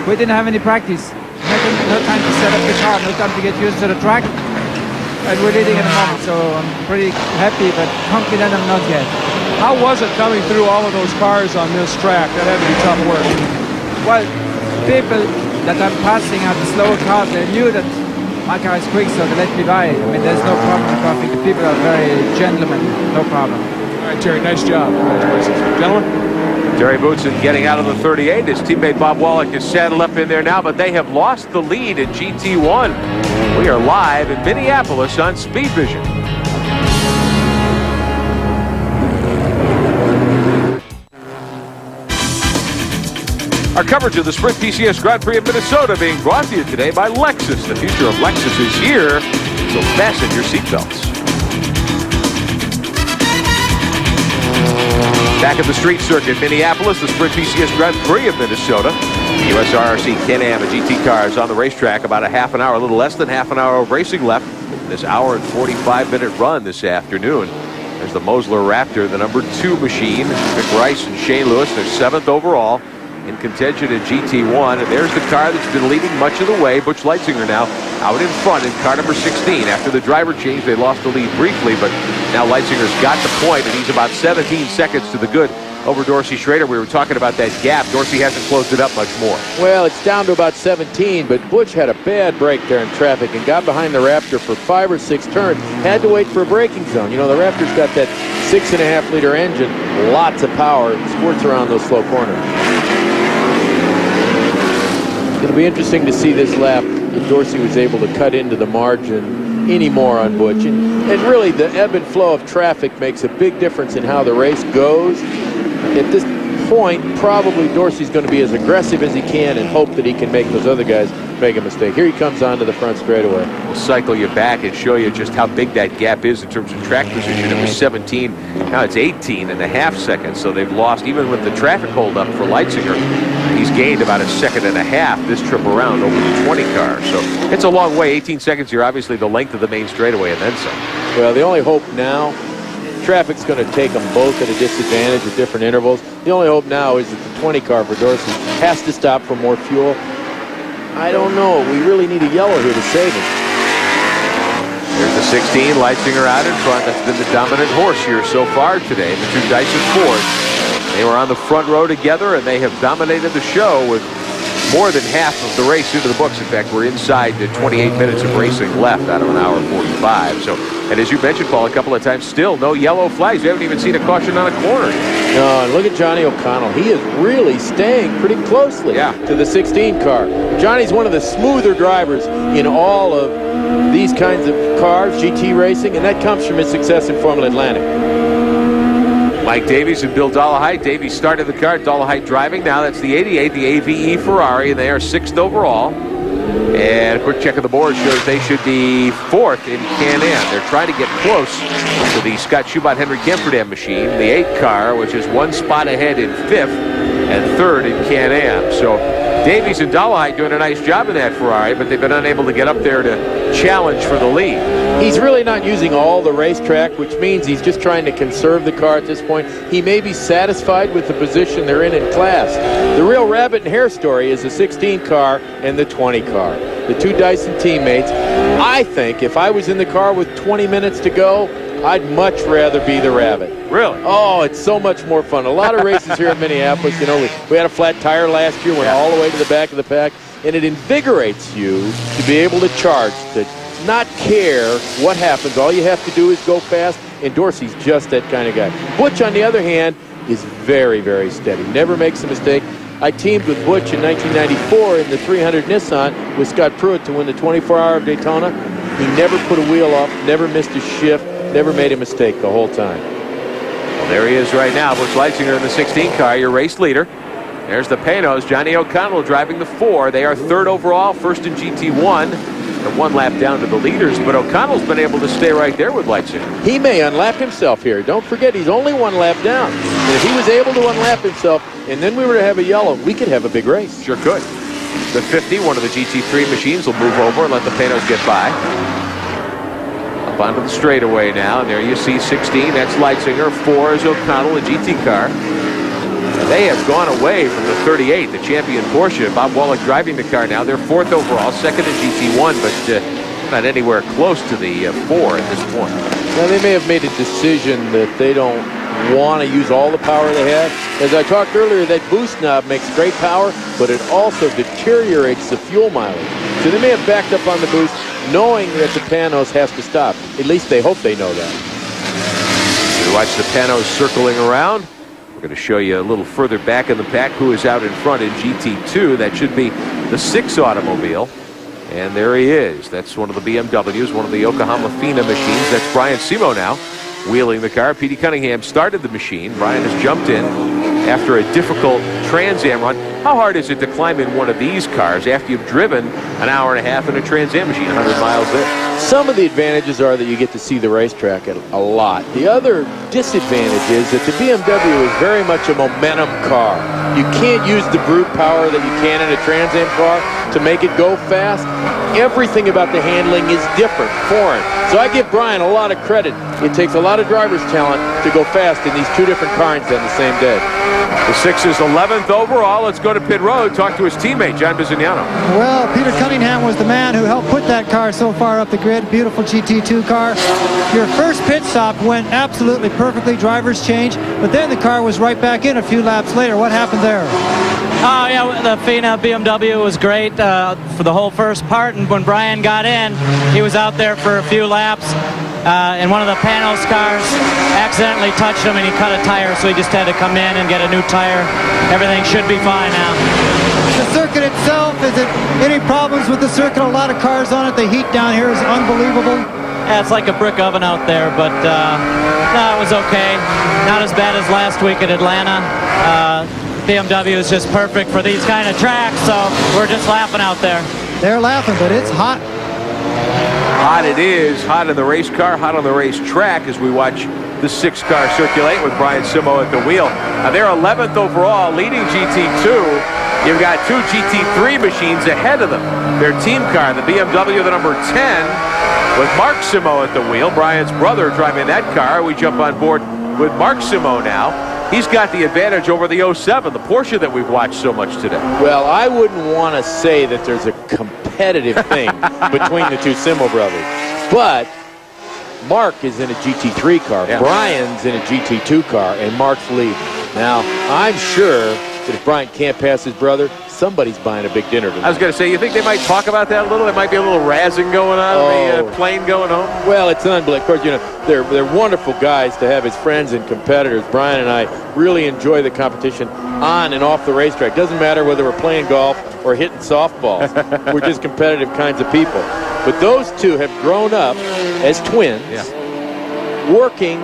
We didn't have any practice. No time to set up the car, no time to get used to the track. And we're leading at the moment, so I'm pretty happy, but confident I'm not yet. How was it coming through all of those cars on this track? That had to be tough work. Well, people that I'm passing are the slower cars. They knew that my car is quick, so they let me by. I mean, there's no problem with traffic. The people are very gentlemen, no problem. All right, Terry, nice job. Congratulations. Gentlemen? Thierry Boutsen getting out of the 38. His teammate Bob Wallach is saddled up in there now, but they have lost the lead in GT1. We are live in Minneapolis on Speed Vision. Our coverage of the Sprint PCS Grand Prix of Minnesota being brought to you today by Lexus. The future of Lexus is here, so fasten your seatbelts. Back at the street circuit, Minneapolis, the Sprint PCS Grand Prix of Minnesota. The USRRC Can-Am and GT cars on the racetrack. About a half an hour, a little less than half an hour of racing left. This hour and 45-minute run this afternoon. There's the Mosler Raptor, the number 2 machine. Mick Rice and Shane Lewis, their 7th overall in contention in GT1. And there's the car that's been leading much of the way. Butch Leitzinger now out in front in car number 16. After the driver change, they lost the lead briefly, but now Leitzinger's got the point, and he's about 17 seconds to the good over Dorsey Schrader. We were talking about that gap. Dorsey hasn't closed it up much more. Well, it's down to about 17, but Butch had a bad break there in traffic and got behind the Raptor for 5 or 6 turns. Had to wait for a braking zone. You know, the Raptor's got that 6.5-liter engine, lots of power, squirts around those slow corners. It'll be interesting to see this lap if Dorsey was able to cut into the margin any more on Butch. And really, the ebb and flow of traffic makes a big difference in how the race goes. At this point, probably Dorsey's going to be as aggressive as he can and hope that he can make those other guys make a mistake. Here he comes onto the front straightaway. We'll cycle you back and show you just how big that gap is in terms of track position. It was 17, now it's 18.5 seconds. So they've lost, even with the traffic hold up for Leitzinger. He's He's gained about 1.5 seconds this trip around over the 20 car. So it's a long way. 18 seconds here, obviously the length of the main straightaway and then some. Well, the only hope now, traffic's going to take them both at a disadvantage at different intervals. The only hope now is that the 20 car for Dorsey has to stop for more fuel. I don't know. We really need a yellow here to save him. There's the 16, Leitzinger out in front. That's been the dominant horse here so far today. The two Dyson Fords. They were on the front row together, and they have dominated the show with more than half of the race into the books. In fact, we're inside the 28 minutes of racing left out of an hour 45. So, and as you mentioned, Paul, a couple of times, still no yellow flags. We haven't even seen a caution on a corner. No, and look at Johnny O'Connell. He is really staying pretty closely to the 16 car. Johnny's one of the smoother drivers in all of these kinds of cars, GT racing, and that comes from his success in Formula Atlantic. Mike Davies and Bill Dolehite. Davies started the car, Dolehite driving. Now that's the 88, the AVE Ferrari, and they are 6th overall. And a quick check of the board shows they should be 4th in Can-Am. They're trying to get close to the Scott Schubert Henrik Gemperdam machine, the 8 car, which is 1 spot ahead in 5th and 3rd in Can-Am. So Davies and Dolehite doing a nice job in that Ferrari, but they've been unable to get up there to challenge for the lead. He's really not using all the racetrack, which means he's just trying to conserve the car at this point. He may be satisfied with the position they're in class. The real rabbit and hare story is the 16 car and the 20 car. The two Dyson teammates. I think if I was in the car with 20 minutes to go, I'd much rather be the rabbit. Really? Oh, it's so much more fun. A lot of races here in Minneapolis. You know, we had a flat tire last year, went all the way to the back of the pack, and it invigorates you to be able to charge, to not care what happens. All you have to do is go fast, and Dorsey's just that kind of guy. Butch, on the other hand, is very, very steady. Never makes a mistake. I teamed with Butch in 1994 in the 300 Nissan with Scott Pruitt to win the 24-hour of Daytona. He never put a wheel off, never missed a shift, never made a mistake the whole time. Well, there he is right now. Butch Leitzinger in the 16 car, your race leader. There's the Panos. Johnny O'Connell driving the 4. They are 3rd overall, 1st in GT1. They're 1 lap down to the leaders, but O'Connell's been able to stay right there with Leitzinger. He may unlap himself here. Don't forget, he's only 1 lap down. And if he was able to unlap himself, and then we were to have a yellow, we could have a big race. Sure could. The 50, one of the GT3 machines, will move over and let the Panos get by. Up onto the straightaway now, and there you see 16. That's Leitzinger. 4 is O'Connell, a GT car. They have gone away from the 38, the champion Porsche. Bob Wallach driving the car now. They're 4th overall, 2nd in GT1, but not anywhere close to the 4 at this point. Now, they may have made a decision that they don't want to use all the power they have. As I talked earlier, that boost knob makes great power, but it also deteriorates the fuel mileage. So they may have backed up on the boost, knowing that the Panos has to stop. At least they hope they know that. We watch the Panos circling around. We're going to show you a little further back in the pack who is out in front in GT2. That should be the 6 automobile. And there he is. That's one of the BMWs, one of the Yokohama FINA machines. That's Brian Simo now wheeling the car. Petey Cunningham started the machine. Brian has jumped in after a difficult Trans Am run. How hard is it to climb in one of these cars after you've driven an hour and a half in a Trans Am machine, 100 miles there? Some of the advantages are that you get to see the racetrack a lot. The other disadvantage is that the BMW is very much a momentum car. You can't use the brute power that you can in a Trans Am car to make it go fast. Everything about the handling is different, foreign. So I give Brian a lot of credit. It takes a lot of driver's talent to go fast in these 2 different cars on the same day. The 6 is 11th overall. Let's go to pit road, talk to his teammate, John Bizignano. Well, Peter Cunningham was the man who helped put that car so far up the grid. Beautiful GT2 car. Your first pit stop went absolutely perfectly, driver's change, but then the car was right back in a few laps later. What happened there? Oh, yeah, the FINA BMW was great for the whole first part, and when Brian got in, he was out there for a few laps, and one of the Panos cars accidentally touched him, and he cut a tire, so he just had to come in and get a new tire. Everything should be fine now. The circuit itself, is it any problems with the circuit? A lot of cars on it. The heat down here is unbelievable. Yeah, it's like a brick oven out there, but no, it was okay. Not as bad as last week at Atlanta. BMW is just perfect for these kind of tracks, so we're just laughing out there. They're laughing, but it's hot. Hot it is. Hot in the race car, hot on the race track as we watch the 6 car circulate with Brian Simo at the wheel. They're 11th overall, leading GT2 You've got two GT3 machines ahead of them. Their team car, the BMW, the number 10, with Mark Simo at the wheel. Brian's brother driving that car. We jump on board with Mark Simo now. He's got the advantage over the 07, the Porsche that we've watched so much today. Well, I wouldn't want to say that there's a competitive thing between the two Simo brothers. But Mark is in a GT3 car, yeah. Brian's in a GT2 car, and Mark's lead. Now, I'm sure that if Brian can't pass his brother, somebody's buying a big dinner tonight. I was going to say, you think they might talk about that a little? There might be a little razzing going on, the plane going home? Well, it's unbelievable. Of course, you know, they're wonderful guys to have as friends and competitors. Brian and I really enjoy the competition on and off the racetrack. Doesn't matter whether we're playing golf or hitting softballs. We're just competitive kinds of people. But those two have grown up as twins, working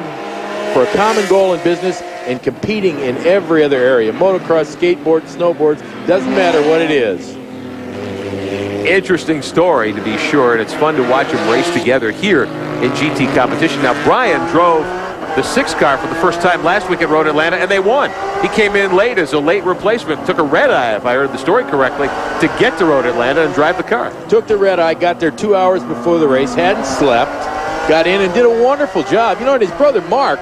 for a common goal in business and competing in every other area. Motocross, skateboard, snowboards, doesn't matter what it is. Interesting story, to be sure, and it's fun to watch them race together here in GT competition. Now, Brian drove the 6 car for the first time last week at Road Atlanta, and they won. He came in late as a late replacement, took a red-eye, if I heard the story correctly, to get to Road Atlanta and drive the car. Took the red-eye, got there 2 hours before the race, hadn't slept, got in and did a wonderful job. You know, and his brother Mark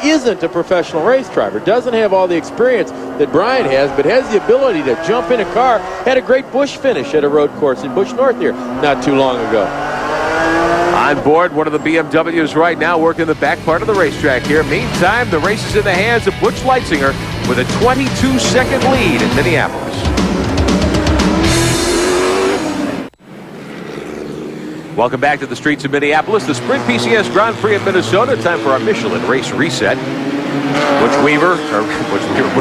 isn't a professional race driver, doesn't have all the experience that Brian has, but has the ability to jump in a car. Had a great Busch finish at a road course in Busch North here not too long ago. On board one of the BMWs right now, working the back part of the racetrack here. Meantime, the race is in the hands of Butch Leitzinger with a 22-second lead in Minneapolis. Welcome back to the streets of Minneapolis, the Sprint PCS Grand Prix of Minnesota. Time for our Michelin race reset. Butch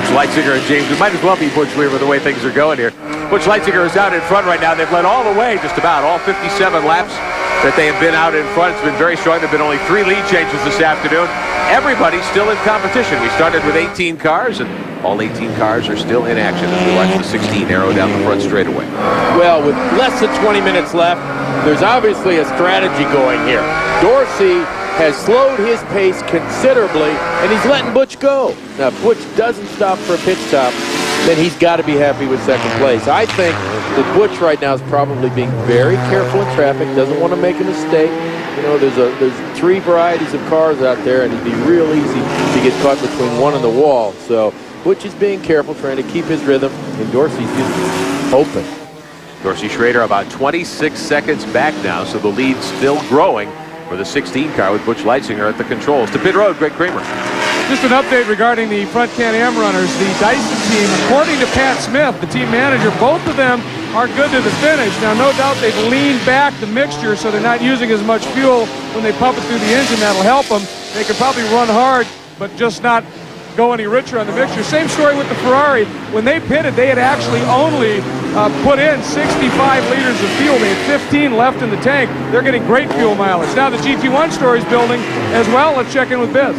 Leitzinger and James, it might as well be Butch Weaver the way things are going here. Butch Leitzinger is out in front right now. They've led all the way, just about all 57 laps that they have been out in front. It's been very strong. There have been only 3 lead changes this afternoon. Everybody's still in competition. We started with 18 cars, and all 18 cars are still in action as we watch the 16 arrow down the front straightaway. Well, with less than 20 minutes left, there's obviously a strategy going here. Dorsey has slowed his pace considerably, and he's letting Butch go. Now, if Butch doesn't stop for a pit stop, then he's got to be happy with second place. I think that Butch right now is probably being very careful in traffic, doesn't want to make a mistake. You know, there's 3 varieties of cars out there, and it'd be real easy to get caught between one and the wall. So Butch is being careful, trying to keep his rhythm, and Dorsey's just open. Dorsey Schrader about 26 seconds back now, so the lead's still growing for the 16 car with Butch Leitzinger at the controls. To pit road, Greg Kramer. Just an update regarding the front Can-Am runners. The Dyson team, according to Pat Smith, the team manager, both of them are good to the finish. Now, no doubt they've leaned back the mixture so they're not using as much fuel when they pump it through the engine. That'll help them. They could probably run hard, but just not go any richer on the mixture. Same story with the Ferrari. When they pitted, they had actually only put in 65 liters of fuel. They had 15 left in the tank. They're getting great fuel mileage. Now the GT1 story's building as well. Let's check in with Biz.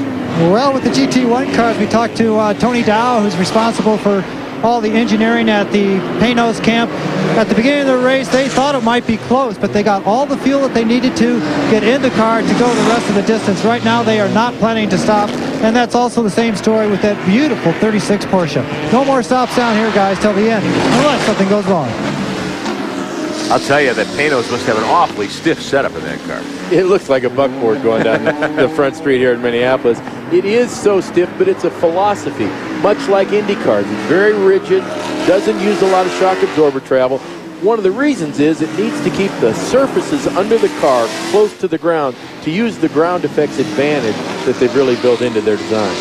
Well, with the GT1 cars, we talked to Tony Dow, who's responsible for all the engineering at the Panos camp. At the beginning of the race, they thought it might be close, but they got all the fuel that they needed to get in the car to go the rest of the distance. Right now, they are not planning to stop, and that's also the same story with that beautiful 36 Porsche. No more stops down here, guys, till the end, unless something goes wrong. I'll tell you that Panos must have an awfully stiff setup in that car. It looks like a buckboard going down the front street here in Minneapolis. It is so stiff, but it's a philosophy, much like Indy cars. It's very rigid, doesn't use a lot of shock absorber travel. One of the reasons is it needs to keep the surfaces under the car close to the ground to use the ground effects advantage that they've really built into their design.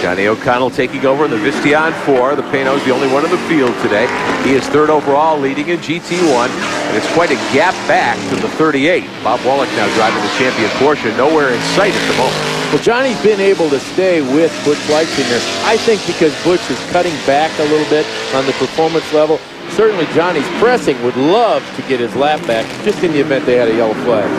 Johnny O'Connell taking over in the Vistion 4. The Panos, the only one in the field today. He is 3rd overall, leading in GT1, and it's quite a gap back to the 38. Bob Wallach now driving the champion Porsche, nowhere in sight at the moment. Well, Johnny's been able to stay with Butch Leitzinger, I think because Butch is cutting back a little bit on the performance level. Certainly Johnny's pressing would love to get his lap back, just in the event they had a yellow flag.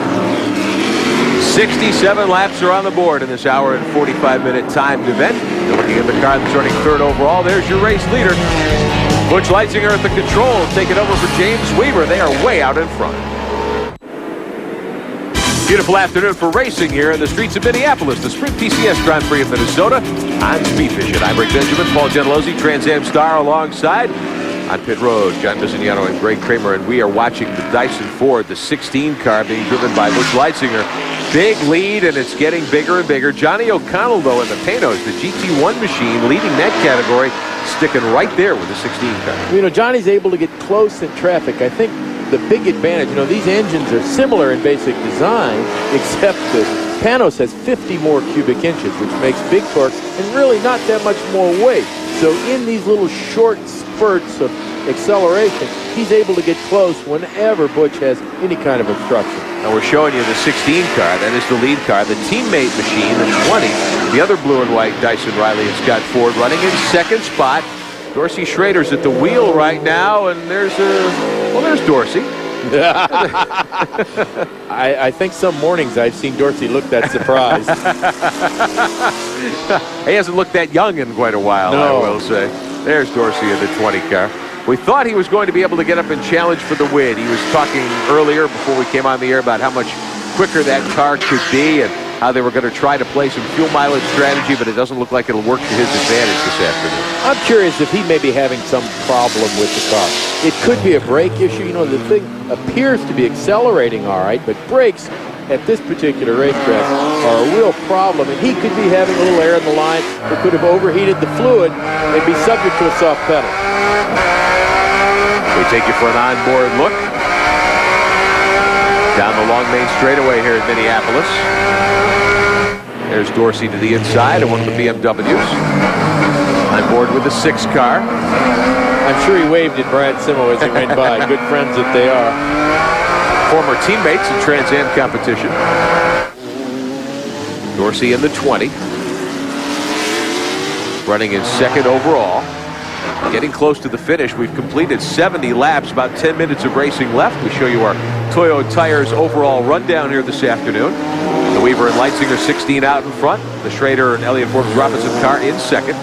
67 laps are on the board in this hour and 45-minute timed event. You're looking at the car that's running 3rd overall. There's your race leader. Butch Leitzinger at the controls, taking over for James Weaver. They are way out in front. Beautiful afternoon for racing here in the streets of Minneapolis. The Sprint PCS Grand Prix of Minnesota. I'm Speedfish, and I'm Rick Benjamin, Paul Gentilozzi, Trans Am Star alongside. on pit road. John Bizignano and Greg Kramer, and we are watching the Dyson Ford, the 16 car being driven by Butch Leitzinger. Big lead, and it's getting bigger and bigger. Johnny O'Connell, though, in the Panos, the GT1 machine, leading that category, sticking right there with the 16 car. You know, Johnny's able to get close in traffic. I think the big advantage, you know, these engines are similar in basic design, except the Panos has 50 more cubic inches, which makes big torque and really not that much more weight. So in these little short spurts of acceleration, he's able to get close whenever Butch has any kind of obstruction. Now we're showing you the 16 car. That is the lead car. The teammate machine, the 20. The other blue and white Dyson Riley and Scott Ford running in second spot. Dorsey Schrader's at the wheel right now, and there's Dorsey. I think some mornings I've seen Dorsey look that surprised. He hasn't looked that young in quite a while, no. I will say. There's Dorsey in the 20 car. We thought he was going to be able to get up and challenge for the win. He was talking earlier before we came on the air about how much quicker that car could be and how they were going to try to play some fuel mileage strategy, but it doesn't look like it'll work to his advantage this afternoon. I'm curious if he may be having some problem with the car. It could be a brake issue. You know, the thing appears to be accelerating all right, but brakes at this particular racetrack are a real problem, and he could be having a little air in the line that could have overheated the fluid and be subject to a soft pedal. We take you for an onboard look down the long main straightaway here in Minneapolis. There's Dorsey to the inside of one of the BMWs. On board with the 6 car. I'm sure he waved at Brad Simo as he went by. Good friends that they are. Former teammates in Trans Am competition. Dorsey in the 20. Running in second overall. Getting close to the finish. We've completed 70 laps, about 10 minutes of racing left. We show you our Toyo Tires overall rundown here this afternoon. The Weaver and Leitzinger 16 out in front. The Schrader and Elliott Forbes Robinson car in second.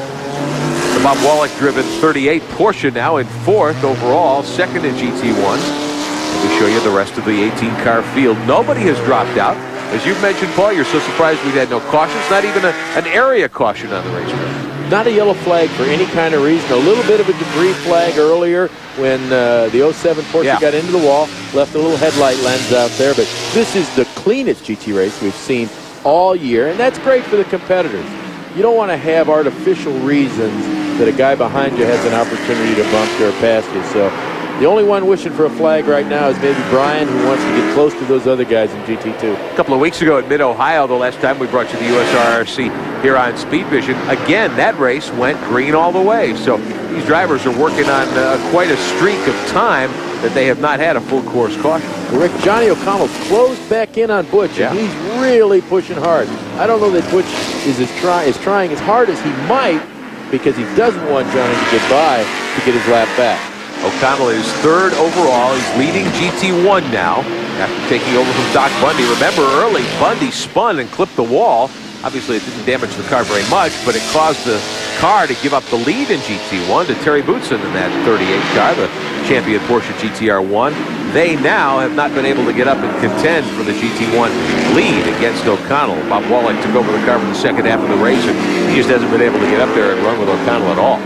The Bob Wallach driven 38 Porsche now in fourth overall, second in GT1. And we show you the rest of the 18 car field. Nobody has dropped out. As you've mentioned, Paul, you're so surprised we had no cautions, not even an area caution on the racetrack. Not a yellow flag for any kind of reason. A little bit of a debris flag earlier when the 07 Porsche got into the wall, left a little headlight lens out there. But this is the cleanest GT race we've seen all year, and that's great for the competitors. You don't want to have artificial reasons that a guy behind you has an opportunity to bump you or pass you. So the only one wishing for a flag right now is maybe Brian, who wants to get close to those other guys in GT2. A couple of weeks ago at Mid-Ohio, the last time we brought you the USRRC here on Speed Vision, again, that race went green all the way. So these drivers are working on quite a streak of time that they have not had a full course caution. Rick, Johnny O'Connell's closed back in on Butch, and he's really pushing hard. I don't know that Butch is trying as hard as he might, because he doesn't want Johnny to get by to get his lap back. O'Connell is third overall. He's leading GT1 now after taking over from Doc Bundy. Remember, early Bundy spun and clipped the wall. Obviously, it didn't damage the car very much, but it caused the car to give up the lead in GT1 to Terry Boutsen in that 38 car, the champion Porsche GTR1. They now have not been able to get up and contend for the GT1 lead against O'Connell. Bob Wallach took over the car for the second half of the race, and he just hasn't been able to get up there and run with O'Connell at all.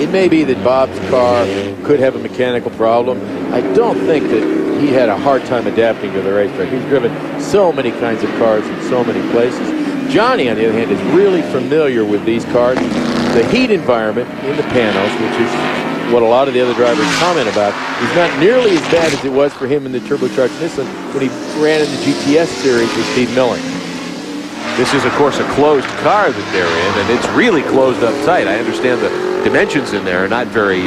It may be that Bob's car could have a mechanical problem. I don't think that he had a hard time adapting to the racetrack. He's driven so many kinds of cars in so many places. Johnny, on the other hand, is really familiar with these cars. The heat environment in the Panos, which is what a lot of the other drivers comment about, is not nearly as bad as it was for him in the turbocharged Nissan when he ran in the GTS series with Steve Miller. This is, of course, a closed car that they're in, and it's really closed up tight. I understand the dimensions in there are not very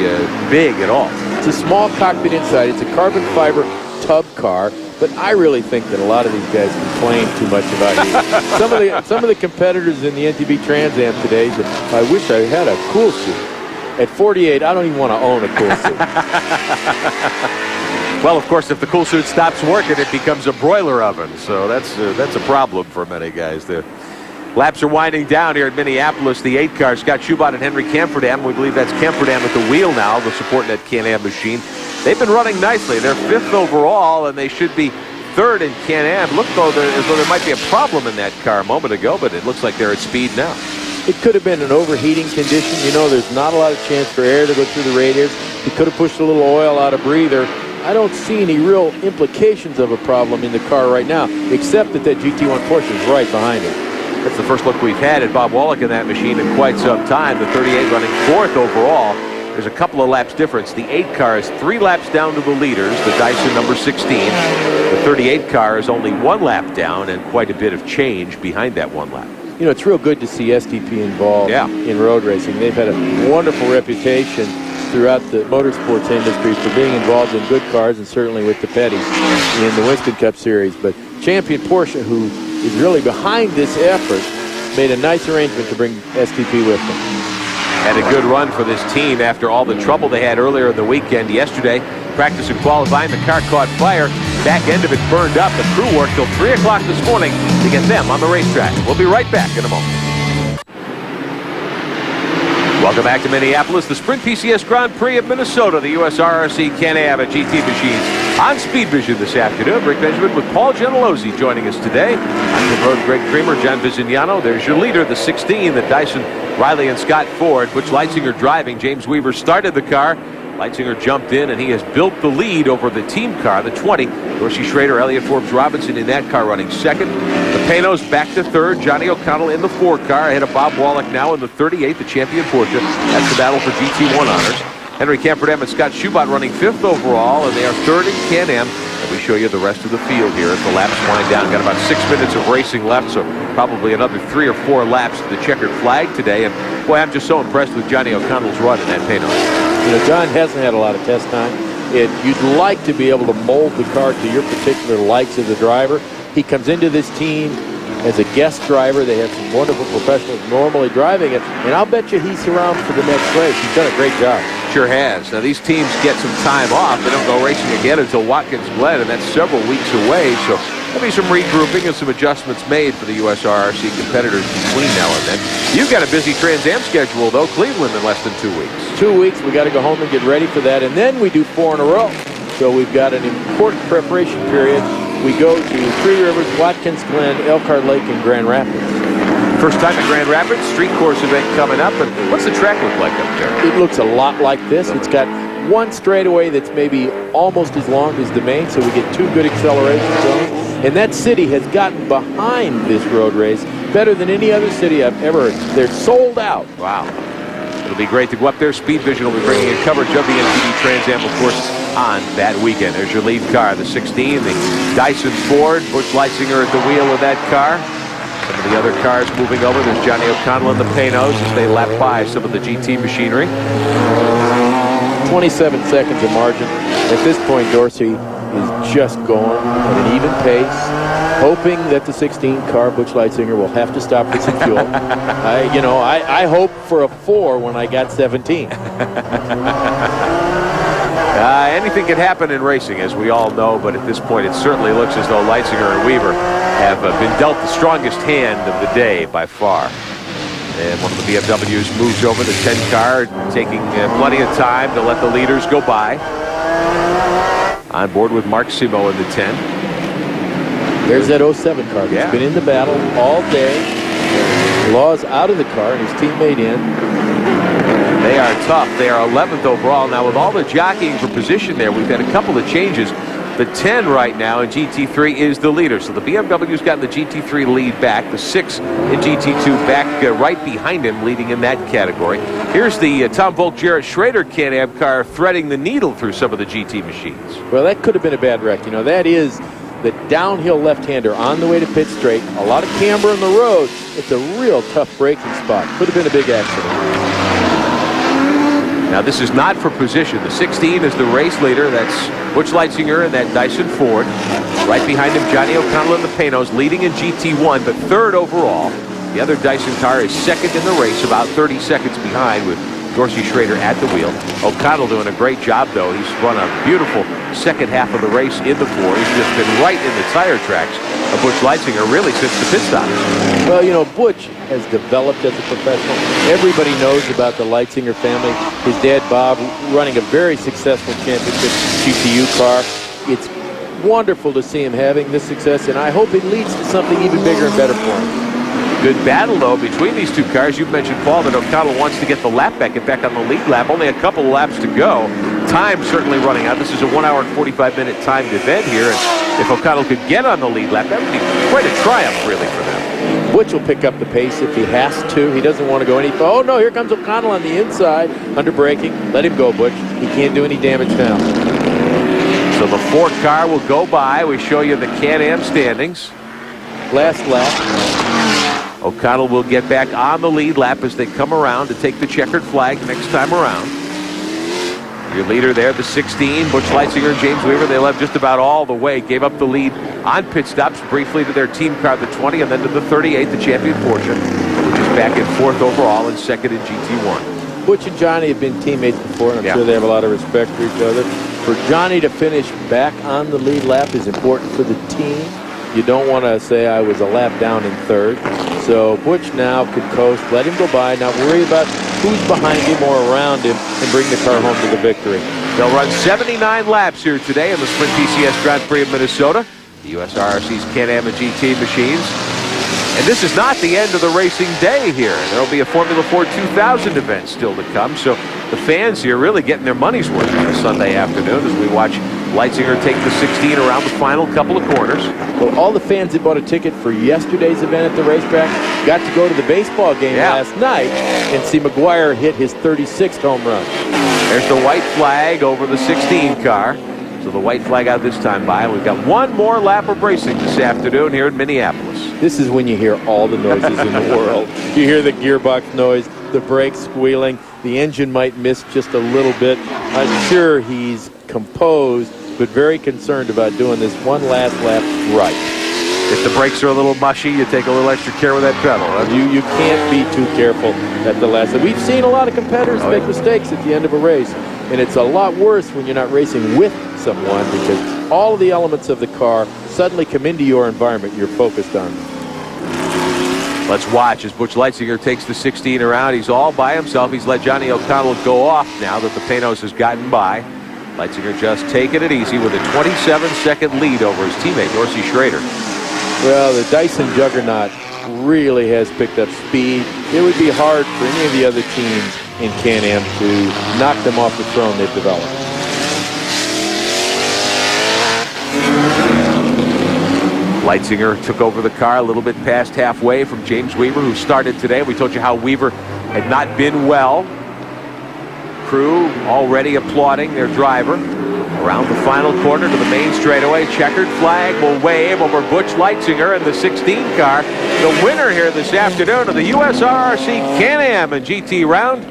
big at all. It's a small cockpit inside. It's a carbon fiber tub car, but I really think that a lot of these guys complain too much about heat. Some of the competitors in the NTB Trans Am today said, I wish I had a cool suit. At 48, I don't even want to own a cool suit. Well, of course, if the cool suit stops working, it becomes a broiler oven. So that's a problem for many guys. The laps are winding down here at Minneapolis. The 8 car, Scott Schubot and Henry Camphordam. We believe that's Camphordam at the wheel now, the supporting that Can-Am machine. They've been running nicely. They're 5th overall, and they should be 3rd in Can-Am. Looked though as though there might be a problem in that car a moment ago, but it looks like they're at speed now. It could have been an overheating condition. You know, there's not a lot of chance for air to go through the radiators. He could have pushed a little oil out of breather. I don't see any real implications of a problem in the car right now, except that GT1 Porsche is right behind him. That's the first look we've had at Bob Wallach in that machine in quite some time. The 38 running 4th overall. There's a couple of laps difference. The 8 car is 3 laps down to the leaders, the Dyson number 16. The 38 car is only 1 lap down and quite a bit of change behind that 1 lap. You know, it's real good to see STP involved in road racing. They've had a wonderful reputation throughout the motorsports industry for being involved in good cars, and certainly with the Petty in the Winston Cup Series. But Champion Porsche, who is really behind this effort, made a nice arrangement to bring STP with them. Had a good run for this team after all the trouble they had earlier in the weekend. Yesterday, practice and qualifying, the car caught fire. Back end of it burned up. The crew worked till 3 o'clock this morning to get them on the racetrack. We'll be right back in a moment. Welcome back to Minneapolis, the Sprint PCS Grand Prix of Minnesota, the USRRC Can-Am and GT machines on Speed Vision this afternoon. Rick Benjamin with Paul Gentilozzi joining us today. On the road, Greg Creamer, John Visignano. There's your leader, the 16, the Dyson Riley and Scott Ford. Butch Leitzinger driving. James Weaver started the car. Leitzinger jumped in, and he has built the lead over the team car, the 20. Dorsey Schrader, Elliott Forbes Robinson in that car running second. The Panos back to third. Johnny O'Connell in the 4 car ahead of Bob Wallach now in the 38, the champion Porsche. That's the battle for GT1 honors. Henry Camperdam and Scott Schubot running 5th overall, and they are 3rd in Can-Am. And we show you the rest of the field here as the laps wind down. Got about 6 minutes of racing left, so probably another 3 or 4 laps to the checkered flag today. And boy, I'm just so impressed with Johnny O'Connell's run in that Panos. You know, John hasn't had a lot of test time. You'd like to be able to mold the car to your particular likes as a driver. He comes into this team as a guest driver. They have some wonderful professionals normally driving it, and I'll bet you he's around for the next race. He's done a great job. Sure has. Now, these teams get some time off. They don't go racing again until Watkins Glen, and that's several weeks away. So there'll be some regrouping and some adjustments made for the USRRC competitors between now and then. You've got a busy Trans Am schedule, though. Cleveland in less than 2 weeks. 2 weeks. We got to go home and get ready for that, and then we do 4 in a row. So we've got an important preparation period. We go to Three Rivers, Watkins Glen, Elkhart Lake, and Grand Rapids. First time at Grand Rapids, street course event coming up. And what's the track look like up there? It looks a lot like this. It's got one straightaway that's maybe almost as long as the main, so we get 2 good acceleration zones. And that city has gotten behind this road race better than any other city I've ever heard. They're sold out. Wow. It'll be great to go up there. Speed Vision will be bringing in coverage of the MTV Trans Am, of course, on that weekend. There's your lead car, the 16, the Dyson Ford. Butch Leitzinger at the wheel of that car. Some of the other cars moving over. There's Johnny O'Connell in the Panos as they lap by some of the GT machinery. 27 seconds of margin. At this point, Dorsey is just going at an even pace, hoping that the 16 car, Butch Leitzinger, will have to stop for some fuel. I hope for a 4 when I got 17. Anything can happen in racing, as we all know, but at this point it certainly looks as though Leitzinger and Weaver have been dealt the strongest hand of the day by far. And one of the BMWs moves over the 10 car, taking plenty of time to let the leaders go by. On board with Mark Simo in the 10. There's that 07 car that's been in the battle all day. Law's out of the car and his teammate in. They are tough. They are 11th overall. Now, with all the jockeying for position there, we've had a couple of changes. The 10 right now in GT3 is the leader. So the BMW's gotten the GT3 lead back. The 6 in GT2 back right behind him, leading in that category. Here's the Tom Volk Jarrett Schrader Can-Am car threading the needle through some of the GT machines. Well, that could have been a bad wreck. You know, that is the downhill left-hander on the way to pit straight. A lot of camber on the road. It's a real tough braking spot. Could have been a big accident. Now, this is not for position. The 16 is the race leader. That's Butch Leitzinger and that Dyson Ford. Right behind him, Johnny O'Connell in the Panos, leading in GT1, but 3rd overall. The other Dyson car is 2nd in the race, about 30 seconds behind, with Dorsey Schrader at the wheel. O'Connell doing a great job, though. He's run a beautiful second half of the race in the 4. He's just been right in the tire tracks of Butch Leitzinger, really, since the pit stop. Well, you know, Butch has developed as a professional. Everybody knows about the Leitzinger family. His dad, Bob, running a very successful championship GPU car. It's wonderful to see him having this success, and I hope it leads to something even bigger and better for him. Good battle, though, between these two cars. You mentioned, Paul, that O'Connell wants to get the lap back, get back on the lead lap. Only a couple of laps to go. time certainly running out. This is a 1 hour and 45-minute timed event here. And if O'Connell could get on the lead lap, that would be quite a triumph, really, for them. Butch will pick up the pace if he has to. He doesn't want to go any. Oh, no, here comes O'Connell on the inside. Under braking. Let him go, Butch. He can't do any damage now. So the Ford car will go by. We show you the Can-Am standings. Last lap. O'Connell will get back on the lead lap as they come around to take the checkered flag next time around. Your leader there, the 16, Butch Leitzinger and James Weaver. They led just about all the way. Gave up the lead on pit stops briefly to their team car, the 20, and then to the 38, the champion Porsche, which is back in 4th overall and 2nd in GT1. Butch and Johnny have been teammates before, and I'm sure they have a lot of respect for each other. For Johnny to finish back on the lead lap is important for the team. You don't want to say I was a lap down in 3rd. So Butch now could coast, let him go by, not worry about who's behind him or around him, and bring the car home to the victory. They'll run 79 laps here today in the Sprint PCS Grand Prix of Minnesota, the USRRC's Can-Am and GT machines. And this is not the end of the racing day here. There will be a Formula Ford 2000 event still to come. So the fans here really getting their money's worth on a Sunday afternoon as we watch Leitzinger take the 16 around the final couple of corners. Well, all the fans that bought a ticket for yesterday's event at the racetrack got to go to the baseball game last night and see McGuire hit his 36th home run. There's the white flag over the 16 car. So the white flag out this time by. We've got one more lap of racing this afternoon here in Minneapolis. This is when you hear all the noises in the world. You hear the gearbox noise, the brakes squealing, the engine might miss just a little bit. I'm sure he's composed, but very concerned about doing this one last lap right. If the brakes are a little mushy, you take a little extra care with that pedal. Huh? You can't be too careful at the last lap. We've seen a lot of competitors make mistakes at the end of a race, and it's a lot worse when you're not racing with someone because all of the elements of the car suddenly come into your environment you're focused on. Let's watch as Butch Leitzinger takes the 16 around. He's all by himself. He's let Johnny O'Connell go off now that the Panos has gotten by. Leitzinger just taking it easy with a 27-second lead over his teammate, Dorsey Schrader. Well, the Dyson Juggernaut really has picked up speed. It would be hard for any of the other teams in Can-Am to knock them off the throne they've developed. Leitzinger took over the car a little bit past halfway from James Weaver, who started today. We told you how Weaver had not been well. Crew already applauding their driver. Around the final corner to the main straightaway, checkered flag will wave over Butch Leitzinger and the 16 car. The winner here this afternoon of the USRRC Can-Am and GT round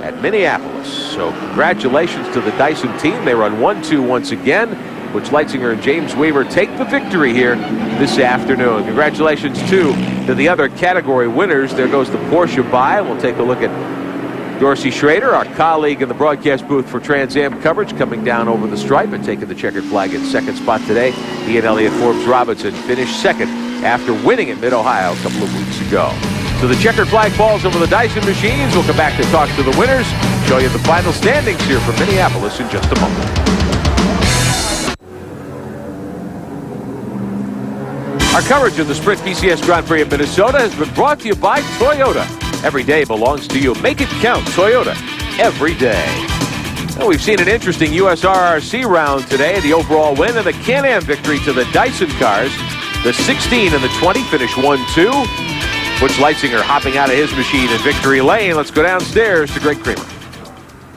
at Minneapolis. So congratulations to the Dyson team. They run 1-2 once again. Butch Leitzinger and James Weaver take the victory here this afternoon. Congratulations too to the other category winners. There goes the Porsche by. We'll take a look at Dorsey Schrader, our colleague in the broadcast booth for Trans Am coverage, coming down over the stripe and taking the checkered flag in second spot today. He and Elliott Forbes Robinson finished second after winning at Mid-Ohio a couple of weeks ago. So the checkered flag falls over the Dyson machines. We'll come back to talk to the winners, show you the final standings here from Minneapolis in just a moment. Our coverage of the Sprint PCS Grand Prix of Minnesota has been brought to you by Toyota. Every day belongs to you. Make it count. Toyota. Every day. Well, we've seen an interesting USRRC round today. The overall win and the Can-Am victory to the Dyson cars. The 16 and the 20 finish 1-2. Butch Leitzinger hopping out of his machine in victory lane. Let's go downstairs to Greg Creamer.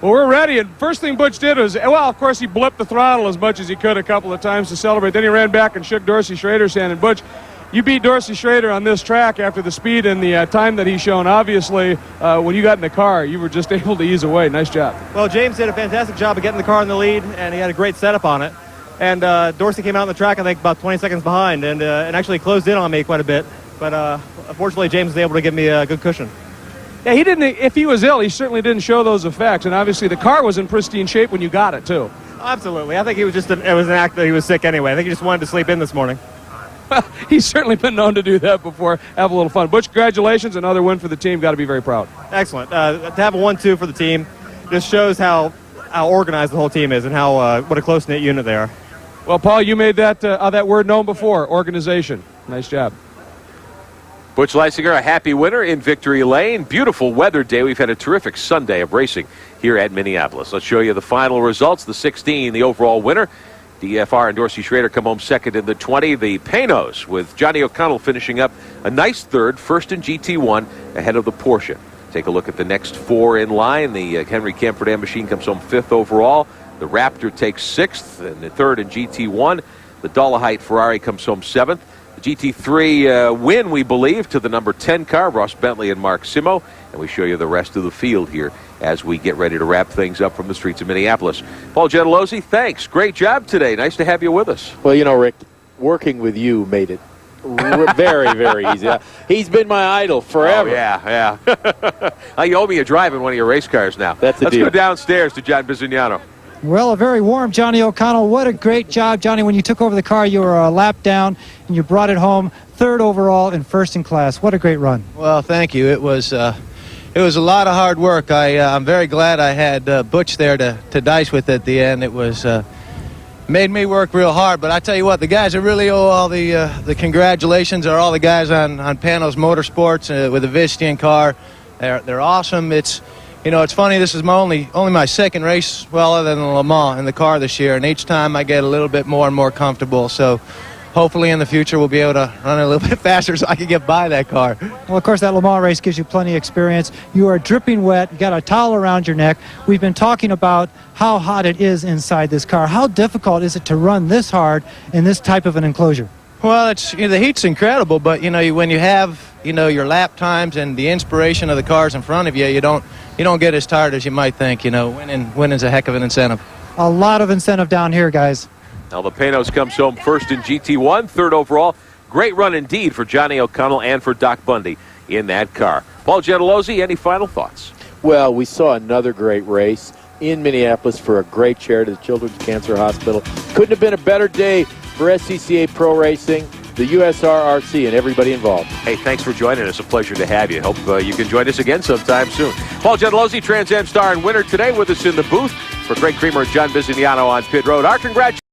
Well, we're ready, and first thing Butch did was, well, of course, he blipped the throttle as much as he could a couple of times to celebrate. Then he ran back and shook Dorsey Schrader's hand. And Butch, you beat Dorsey Schrader on this track after the speed and the time that he's shown. Obviously, when you got in the car, you were just able to ease away. Nice job. Well, James did a fantastic job of getting the car in the lead, and he had a great setup on it. And Dorsey came out on the track, I think, about 20 seconds behind, and actually closed in on me quite a bit. But unfortunately, James was able to give me a good cushion. Yeah, he didn't. If he was ill, he certainly didn't show those effects. And obviously, the car was in pristine shape when you got it, too. Absolutely. I think he was just it was an act that he was sick anyway. I think he just wanted to sleep in this morning. Well, he's certainly been known to do that before. Have a little fun. Butch, congratulations. Another win for the team. Got to be very proud. Excellent. To have a 1-2 for the team just shows how organized the whole team is and how what a close-knit unit they are. Well, Paul, you made that word known before, organization. Nice job. Butch Leisinger, a happy winner in victory lane. Beautiful weather day. We've had a terrific Sunday of racing here at Minneapolis. Let's show you the final results. The 16, the overall winner. DFR and Dorsey Schrader come home second in the 20. The Panos with Johnny O'Connell finishing up a nice third, first in GT1 ahead of the Porsche. Take a look at the next four in line. The Henry Camperdown machine comes home fifth overall. The Raptor takes sixth and the third in GT1. The Dolomite Ferrari comes home seventh. The GT3 win, we believe, to the number 10 car, Ross Bentley and Mark Simo. And we show you the rest of the field here as we get ready to wrap things up from the streets of Minneapolis. Paul Gentilozzi, thanks. Great job today. Nice to have you with us. Well, you know, Rick, working with you made it very, very easy. He's been my idol forever. Oh, yeah. You owe me a drive in one of your race cars now. That's the Let's deal. go downstairs to John Bizignano. Well, a very warm Johnny O'Connell. What a great job, Johnny. When you took over the car, you were a lap down, and you brought it home third overall and first in class. What a great run. Well, thank you. It was a lot of hard work. I'm very glad I had Butch there to dice with at the end. It was made me work real hard. But I tell you what, the guys that really owe all the congratulations are all the guys on Panos Motorsports with the Vistian car. They're awesome. It's funny, this is only my second race, well, other than Le Mans, in the car this year, and each time I get a little bit more and more comfortable. So hopefully in the future we'll be able to run a little bit faster so I can get by that car. Well, of course, that Le Mans race gives you plenty of experience. You are dripping wet. You got a towel around your neck. We've been talking about how hot it is inside this car. How difficult is it to run this hard in this type of an enclosure? Well, the heat's incredible, but when you have your lap times and the inspiration of the cars in front of you, you don't get as tired as you might think. Winning's a heck of an incentive. A lot of incentive down here, guys. Now the Panos comes home first in GT1, third overall. Great run indeed for Johnny O'Connell and for Doc Bundy in that car. Paul Gentilozzi, any final thoughts? Well, we saw another great race in Minneapolis for a great charity, the Children's Cancer Hospital. Couldn't have been a better day for SCCA Pro Racing, the USRRC, and everybody involved. Hey, thanks for joining us. A pleasure to have you. Hope you can join us again sometime soon. Paul Gentilozzi, Trans Am star and winner today with us in the booth. For Greg Creamer and John Bizignano on pit road, our congratulations.